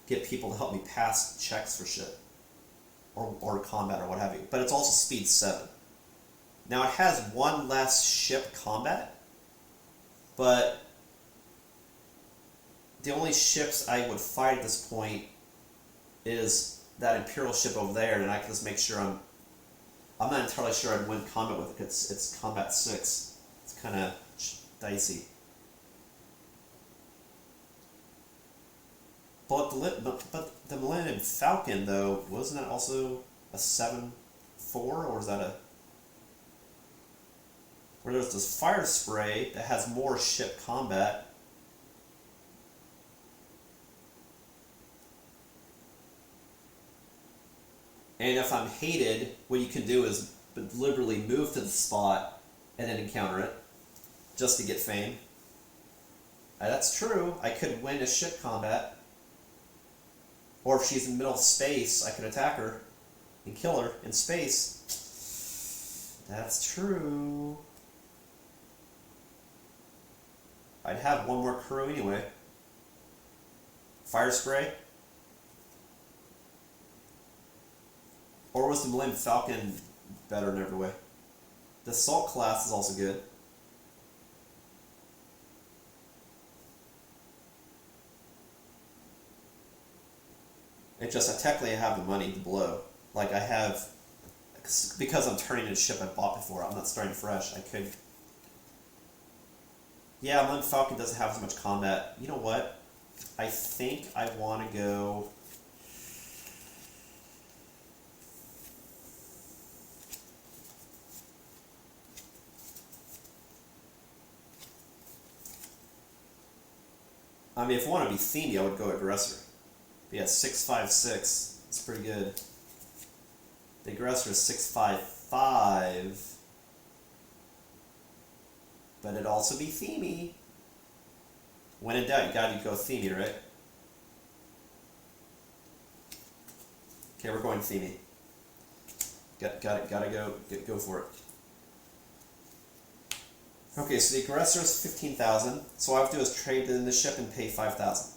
get people to help me pass checks for shit, or combat or what have you. But it's also speed 7. Now it has 1 less ship combat, but the only ships I would fight at this point is that Imperial ship over there, and I can just make sure I'm not entirely sure I'd win combat with it, because it's combat 6. It's kind of dicey. But the Millennium Falcon, though, wasn't that also a 7-4, or is that a... where there's this fire spray that has more ship combat. And if I'm hated, what you can do is deliberately move to the spot and then encounter it, just to get fame. That's true. I could win a ship combat. Or if she's in the middle of space, I could attack her and kill her in space. That's true. I'd have 1 more crew anyway. Fire spray. Or was the Millennium Falcon better in every way? The Assault class is also good. It's just I technically have the money to blow. Like I have, because I'm turning in a ship I bought before, I'm not starting fresh, I could. Yeah, Millennium Falcon doesn't have as much combat. You know what? I think I want to go... I mean, if I want to be themey, I would go Aggressor. But yeah, 656. It's pretty good. The Aggressor is 655. But it'd also be themey. When in doubt, you gotta go themey, right? Okay, we're going themey. Gotta go for it. Okay, so the Aggressor is 15,000. So all I have to do is trade in the ship and pay 5,000.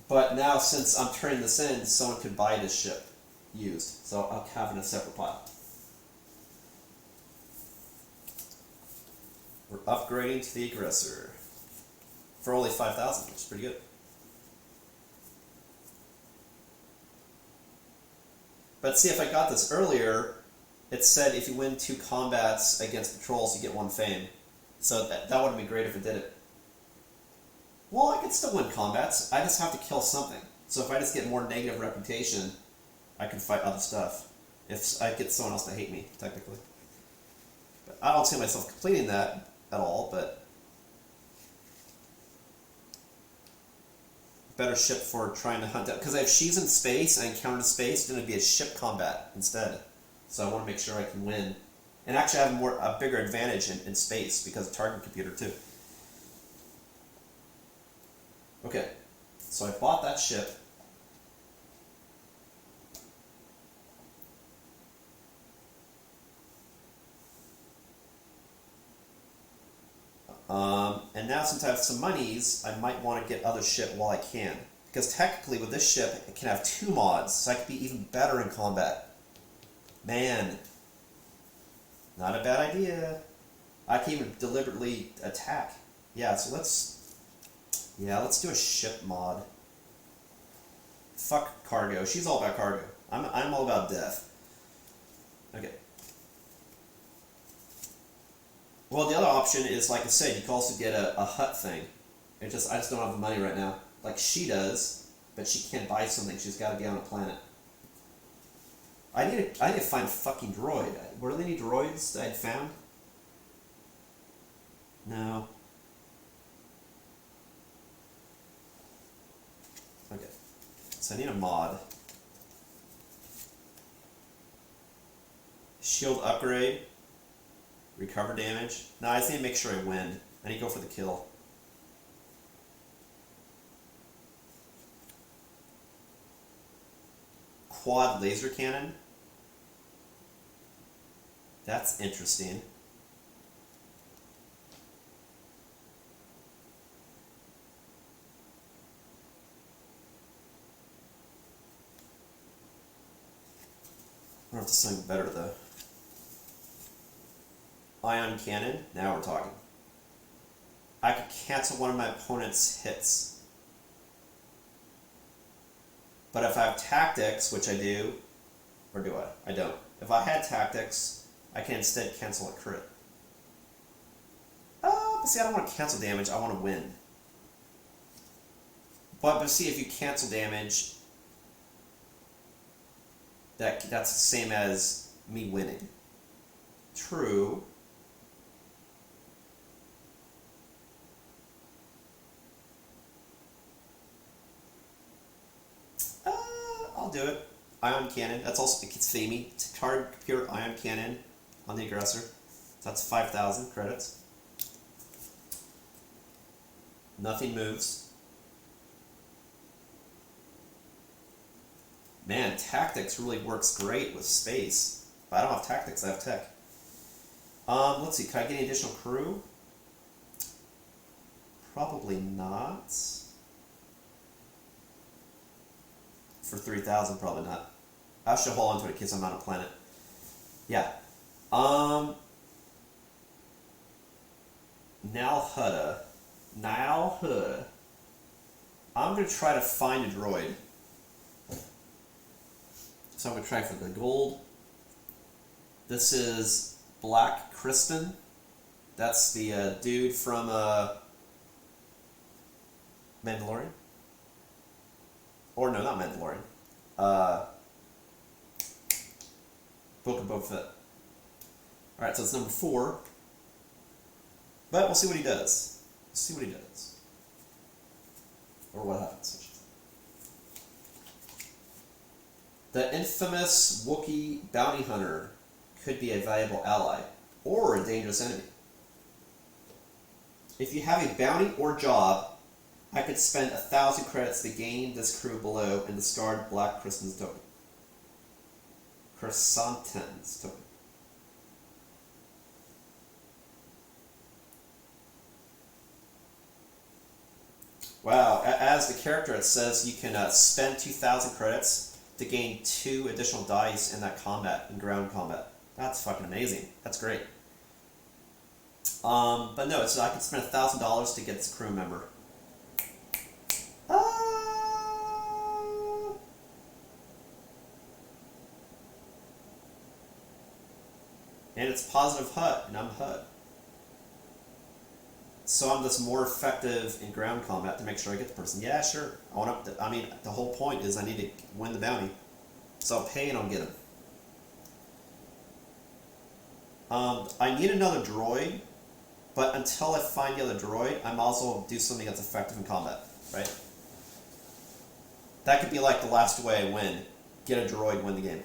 But now, since I'm turning this in, someone could buy this ship used. So I'll have it in a separate pile. We're upgrading to the Aggressor for only 5,000, which is pretty good. But see, if I got this earlier, it said if you win 2 combats against patrols, you get 1 fame. So that would have been great if it did it. Well, I could still win combats. I just have to kill something. So if I just get more negative reputation, I can fight other stuff. If I get someone else to hate me, technically. But I don't see myself completing that at all, but... better ship for trying to hunt down. Because if she's in space and I encounter space, it's going to be a ship combat instead. So I want to make sure I can win. And actually have a bigger advantage in space because of target computer too. Okay, so I bought that ship. And now since I have some monies, I might want to get other ship while I can. Because technically with this ship, it can have 2 mods, so I could be even better in combat. Man, not a bad idea. I can even deliberately attack. Yeah, so let's do a ship mod. Fuck cargo. She's all about cargo. I'm all about death. Okay. Well, the other option is, like I said, you can also get a hut thing. I just don't have the money right now. Like she does, but she can't buy something. She's got to be on a planet. I need to find a fucking droid. Were there any droids that I'd found? No. Okay. So I need a mod. Shield upgrade. Recover damage. No, I just need to make sure I win. I need to go for the kill. Quad laser cannon. That's interesting. I wonder if there's something better though. Ion cannon. Now we're talking. I could cancel one of my opponent's hits. But if I have tactics, which I do, or do I? I don't. If I had tactics, I can instead cancel a crit. But see, I don't want to cancel damage, I want to win. But see, if you cancel damage, that's the same as me winning. True. I'll do it. Ion cannon. That's also, it's famey. Target pure ion cannon on the aggressor. So that's 5,000 credits. Nothing moves. Man, tactics really works great with space. But I don't have tactics, I have tech. Let's see, can I get any additional crew? Probably not. For 3,000, probably not. I should hold on to it in case I'm on a planet. Yeah. Nalhutta. I'm going to try to find a droid. So I'm going to try for the gold. This is Black Kristen. That's the dude from Mandalorian. Or no, not Mandalorian. Book of Boba Fett. Alright, so it's number 4. But we'll see what he does. Let's see what he does. Or what happens. The infamous Wookiee bounty hunter could be a valuable ally, or a dangerous enemy. If you have a bounty or job, I could spend 1,000 credits to gain this crew below and discard Black Kristen's token. Chrysanthemum's token. Wow, as the character it says you can spend 2,000 credits to gain 2 additional dice in that combat, in ground combat. That's fucking amazing. That's great. But no, it's I can spend $1,000 to get this crew member. And it's positive HUD, and I'm HUD. So I'm just more effective in ground combat to make sure I get the person. Yeah, sure. I mean, the whole point is I need to win the bounty. So I'll pay and I'll get him. I need another droid, but until I find the other droid, I might as well do something that's effective in combat, right? That could be like the last way I win. Get a droid, win the game.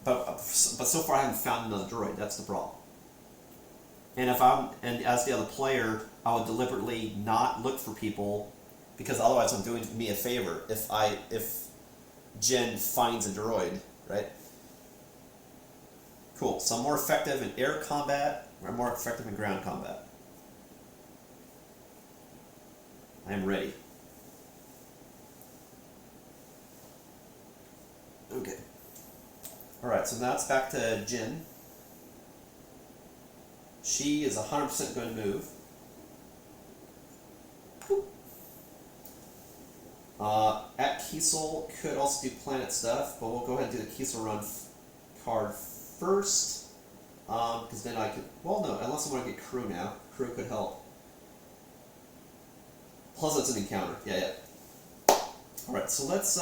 But so far I haven't found another droid, that's the problem. And as the other player, I would deliberately not look for people, because otherwise I'm doing me a favor if Jen finds a droid, right? Cool, so I'm more effective in air combat, or I'm more effective in ground combat. I am ready. Okay. Alright, so now it's back to Jin. She is 100% going to move. At Kiesel could also do planet stuff, but we'll go ahead and do the Kiesel run card first. Because then I could... Well, no, unless I want to get crew now. Crew could help. Plus it's an encounter. Yeah. Alright, so let's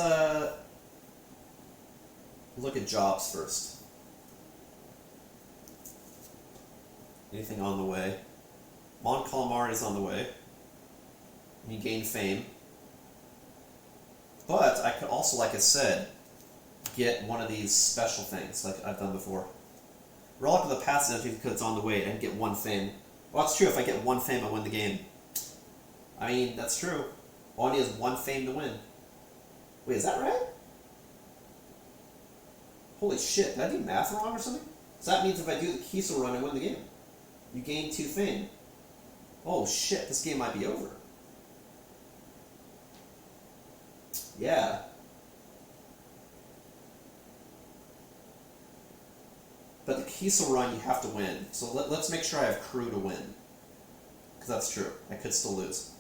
look at jobs first. Anything on the way? Mon Calamari is on the way. You gain fame. But I could also, like I said, get one of these special things, like I've done before. Relic of the Past is because it's on the way, and get 1 fame. Well, that's true. If I get 1 fame, I win the game. I mean, that's true. All I need is 1 fame to win. Wait, is that right? Holy shit, did I do math wrong or something? So that means if I do the Kiesel run, I win the game. You gain 2 fame. Oh shit, this game might be over. Yeah. But the Kiesel run, you have to win. So let's make sure I have crew to win. Because that's true. I could still lose.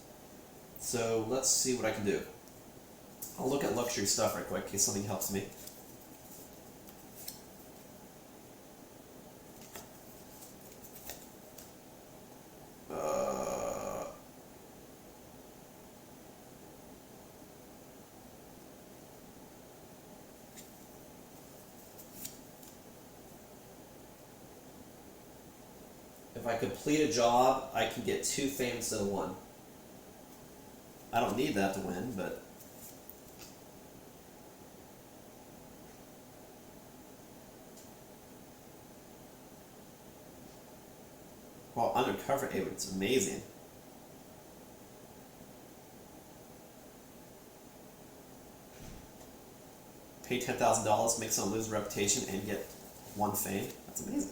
So let's see what I can do. I'll look at luxury stuff right quick in case something helps me. If I complete a job, I can get 2 fame instead of 1. I don't need that to win, but... Wow, undercover aid, it's amazing. Pay $10,000, make someone lose reputation, and get 1 fame. That's amazing.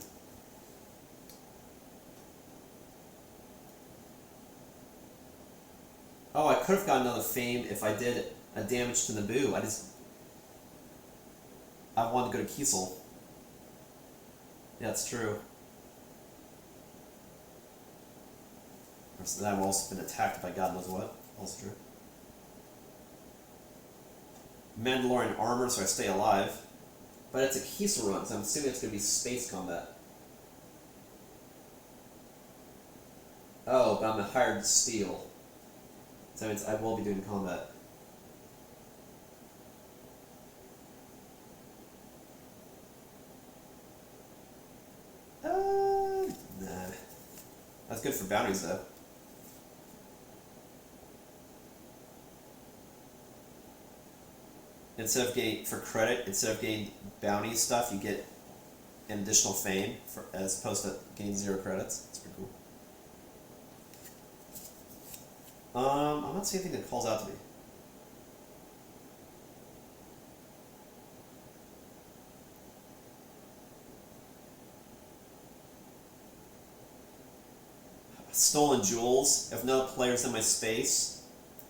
Oh, I could have gotten another fame if I did a damage to Naboo. I wanted to go to Kiesel. Yeah, that's true. So then I've also been attacked by God knows what. Also true. Mandalorian armor, so I stay alive. But it's a Kiesel run, so I'm assuming it's going to be space combat. Oh, but I'm a hired steel. So that means I will be doing combat. Nah. That's good for bounties, though. Instead of getting, for credit, instead of getting bounty stuff, you get an additional fame, as opposed to getting 0 credits. That's pretty cool. I'm not seeing anything that calls out to me. Stolen jewels. If no players in my space,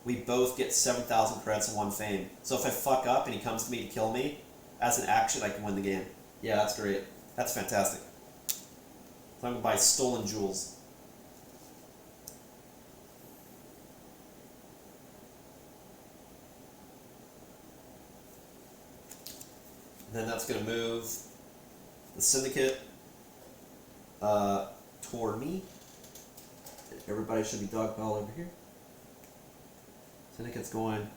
we both get 7,000 credits and 1 fame. So if I fuck up and he comes to me to kill me, as an action, I can win the game. Yeah, that's great. That's fantastic. So I'm going to buy stolen jewels. Then that's going to move the syndicate toward me. Everybody should be dogpile over here. Syndicate's going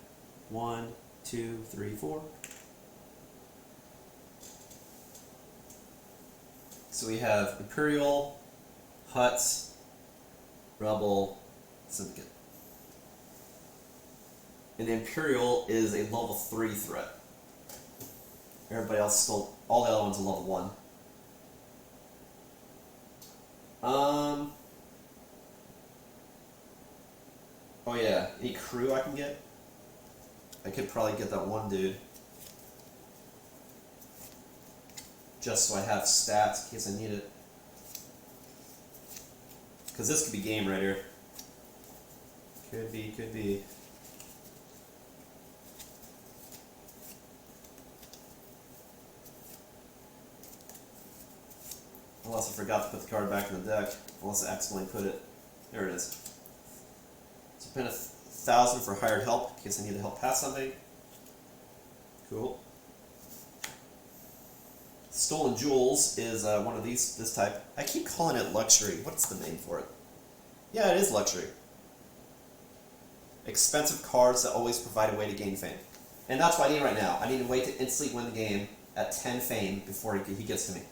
1, 2, 3, 4. So we have Imperial, Huts, Rebel, Syndicate. And the Imperial is a level 3 threat. Everybody else still, all the other ones are level 1. Oh yeah, any crew I can get? I could probably get that 1 dude. Just so I have stats in case I need it. Because this could be game right here. Could be, could be. Unless I forgot to put the card back in the deck. Unless I accidentally put it. There it is. So pin 1,000 for hired help in case I need to help pass something. Cool. Stolen Jewels is one of these, this type. I keep calling it luxury. What's the name for it? Yeah, it is luxury. Expensive cards that always provide a way to gain fame. And that's what I need right now. I need a way to instantly win the game at 10 fame before he gets to me.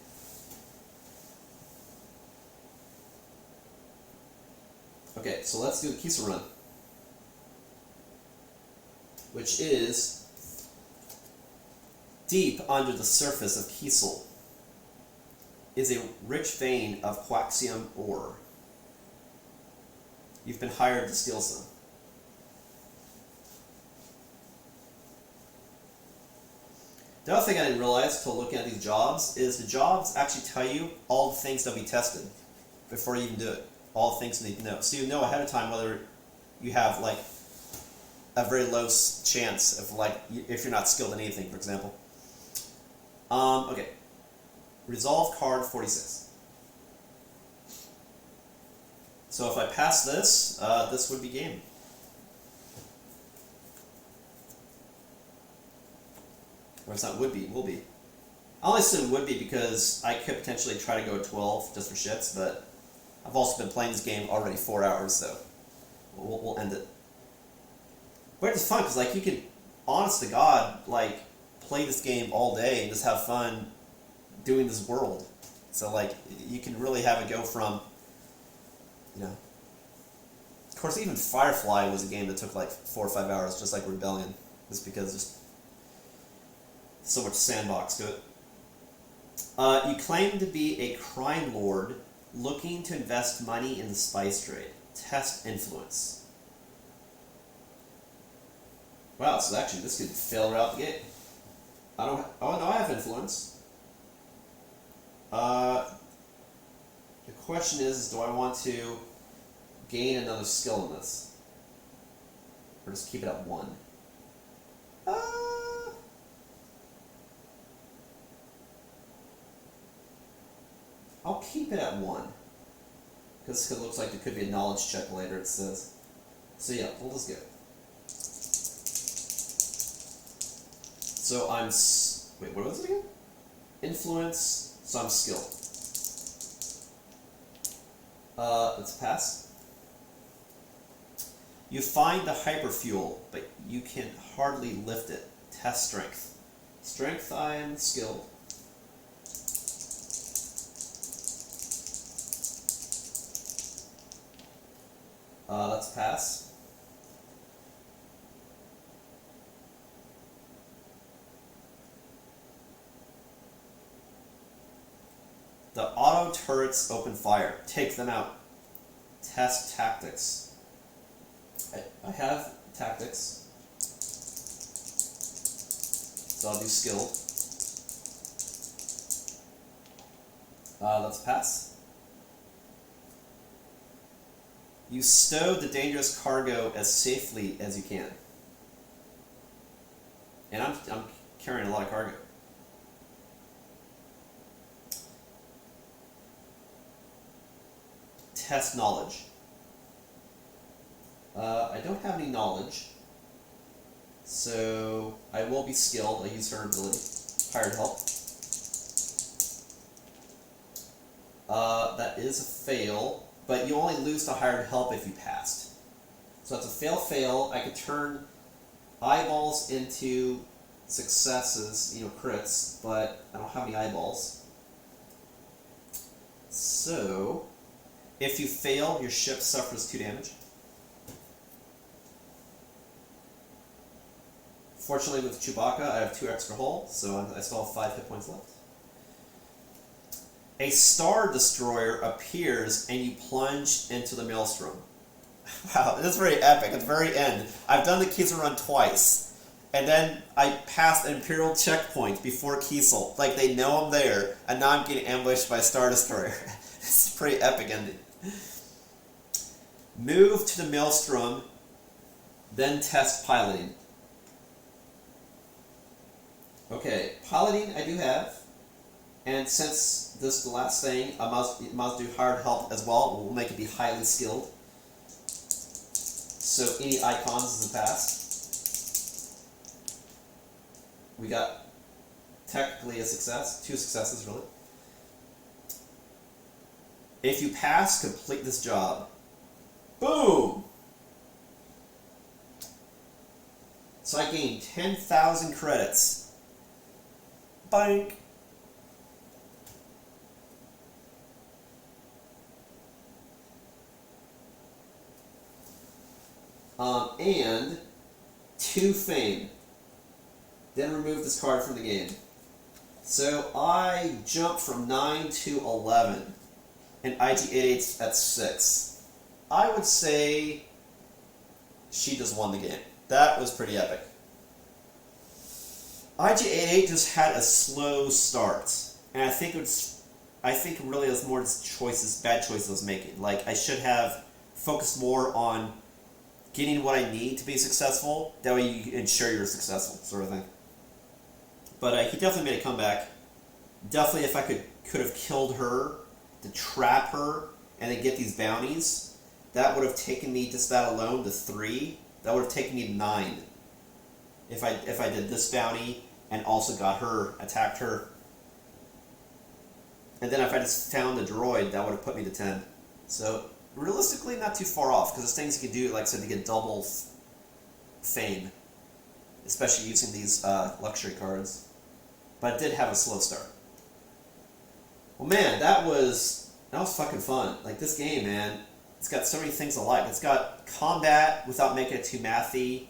Okay, so let's do the Kiesel run, which is deep under the surface of Kiesel is a rich vein of quaxium ore. You've been hired to steal some. The other thing I didn't realize until looking at these jobs is the jobs actually tell you all the things that will be tested before you even do it. All the things you need to know. So you know ahead of time whether you have like a very low chance of like if you're not skilled in anything, for example. Okay. Resolve card 46. So if I pass this, this would be game. Or it's not would be, will be. I only assume would be because I could potentially try to go 12 just for shits, but I've also been playing this game already 4 hours, so we'll end it. But it's fun because like you can, honest to God, like play this game all day and just have fun doing this world. So like you can really have it go from, you know. Of course, even Firefly was a game that took like 4 or 5 hours, just like Rebellion, just because there's so much sandbox to it. You claim to be a crime lord looking to invest money in the spice trade. Test influence. Wow, so actually this could fail right out the gate. I don't. Oh no, I have influence. The question is, do I want to gain another skill in this, or just keep it at 1? I'll keep it at 1. Because it looks like there could be a knowledge check later, it says. So yeah, we'll just go. So I'm... Wait, what was it again? Influence, so I'm skilled. Let's pass. You find the hyperfuel, but you can hardly lift it. Test strength. Strength, I am skilled. Let's pass. The auto turrets open fire. Take them out. Test tactics. I have tactics. So I'll do skilled. Let's pass. You stow the dangerous cargo as safely as you can. And I'm carrying a lot of cargo. Test knowledge. I don't have any knowledge, so I will be skilled. I use her ability. Hired help. That is a fail. But you only lose to hired help if you passed. So that's a fail-fail. I could turn eyeballs into successes, you know, crits, but I don't have any eyeballs. So, if you fail, your ship suffers 2 damage. Fortunately with Chewbacca, I have 2 extra hull, so I still have 5 hit points left. A Star Destroyer appears and you plunge into the Maelstrom. Wow, that's very epic. At the very end, I've done the Kiesel run twice, and then I passed an Imperial checkpoint before Kiesel. Like, they know I'm there, and now I'm getting ambushed by a Star Destroyer. It's a pretty epic ending. Move to the Maelstrom, then test piloting. Okay, piloting I do have. And since this is the last thing, I must do hired help as well. We'll make it be highly skilled. So any icons is a pass. We got technically a success, 2 successes really. If you pass, complete this job. Boom! So I gained 10,000 credits. Bank. And 2 fame. Then remove this card from the game. So I jumped from 9 to 11. And IG-88's at 6. I would say she just won the game. That was pretty epic. IG-88 just had a slow start. And I think really it was more bad choices I was making. Like, I should have focused more on getting what I need to be successful. That way you ensure you're successful, sort of thing. But he definitely made a comeback. Definitely, if I could have killed her to trap her and then get these bounties, that would have taken me, just that alone, to 3. That would have taken me to 9. If I did this bounty and also got her, attacked her. And then if I just found the droid, that would have put me to 10. So realistically, not too far off, because there's things you can do, like I said, to get double fame, especially using these luxury cards. But it did have a slow start. Well, man, that was fucking fun. Like, this game, man, it's got so many things I like. It's got combat without making it too mathy.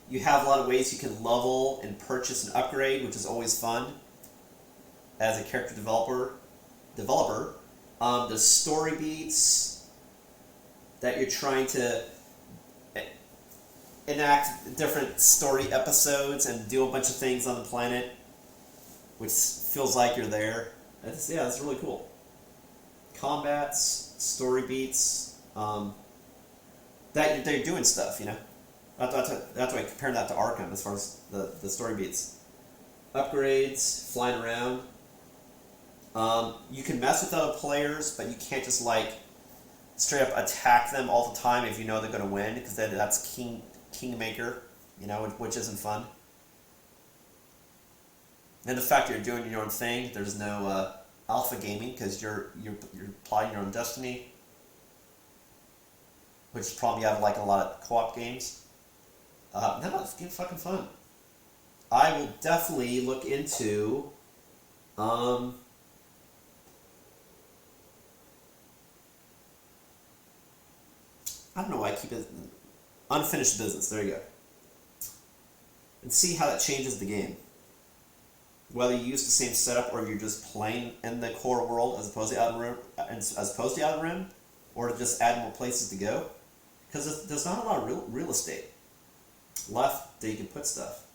You have a lot of ways you can level and purchase and upgrade, which is always fun as a character developer. The story beats that you're trying to enact different story episodes and do a bunch of things on the planet, which feels like you're there. It's really cool. Combats, story beats, that they're doing stuff, you know. That's why I compare that to Arkham as far as the story beats. Upgrades, flying around. You can mess with other players, but you can't just like straight up attack them all the time if you know they're going to win, because that's Kingmaker, you know, which isn't fun. And the fact that you're doing your own thing, there's no alpha gaming, because you're plotting your own destiny, which is probably you have like a lot of co-op games. No, this game's fucking fun. I will definitely look into I don't know why I keep it unfinished business. There you go. And see how that changes the game. Whether you use the same setup or you're just playing in the core world as opposed to out of the rim, or just add more places to go. Because there's not a lot of real estate left that you can put stuff.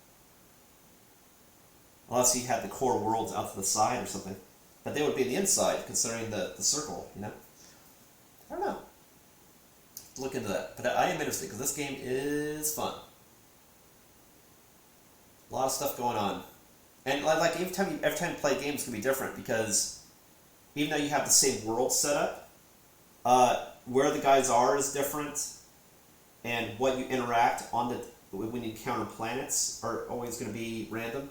Unless you had the core worlds out to the side or something. But they would be the inside, considering the circle, you know? I don't know. Look into that. But I am interested, because this game is fun. A lot of stuff going on. And like every time you play games can be different, because even though you have the same world set up, where the guys are is different, and what you interact on when you encounter planets are always going to be random.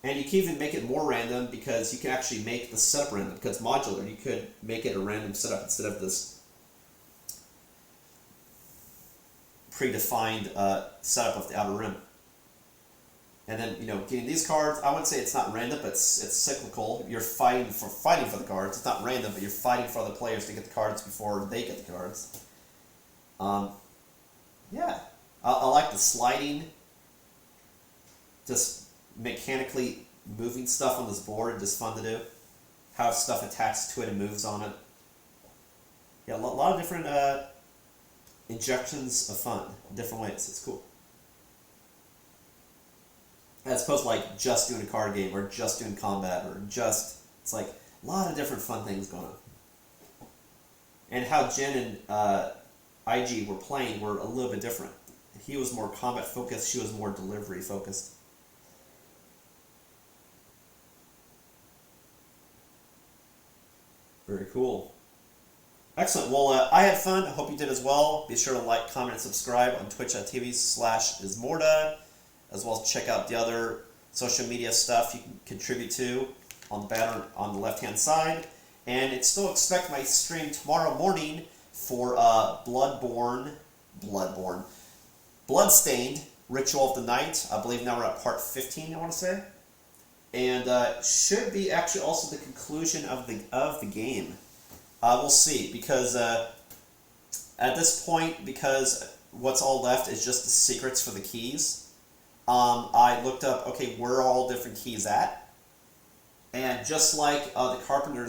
And you can even make it more random, because you can actually make the setup random, because it's modular. You could make it a random setup instead of this predefined setup of the Outer Rim. And then, you know, getting these cards, I wouldn't say it's not random, but it's cyclical. You're fighting for the cards. It's not random, but you're fighting for other players to get the cards before they get the cards. Yeah. I like the sliding, just mechanically moving stuff on this board, just fun to do. How stuff attached to it and moves on it. Yeah, a lot of different injections of fun, different ways. It's cool. As opposed to like just doing a card game, or just doing combat, or it's like a lot of different fun things going on. And how Jen and IG were playing were a little bit different. He was more combat focused, she was more delivery focused. Very cool. Excellent. Well, I had fun. I hope you did as well. Be sure to like, comment, and subscribe on twitch.tv/Ismortah, as well as check out the other social media stuff you can contribute to on the banner on the left-hand side. And still expect my stream tomorrow morning for Bloodborne Bloodstained, Ritual of the Night. I believe now we're at part 15, I want to say. And should be actually also the conclusion of the game. We'll see, because at this point, because what's all left is just the secrets for the keys, I looked up, okay, where are all different keys at? And just like the carpenter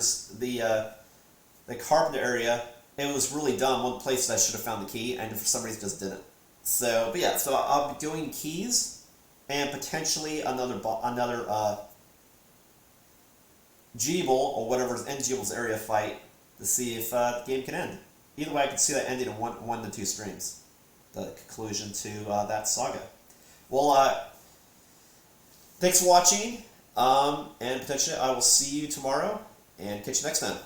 area, it was really dumb. One place that I should have found the key, and for some reason just didn't. So, but yeah, so I'll be doing keys, and potentially another Jeeble, or whatever's in Jeeble's area fight, to see if the game can end. Either way, I can see that ending in one to two streams. The conclusion to that saga. Well, thanks for watching, and potentially I will see you tomorrow, and catch you next time.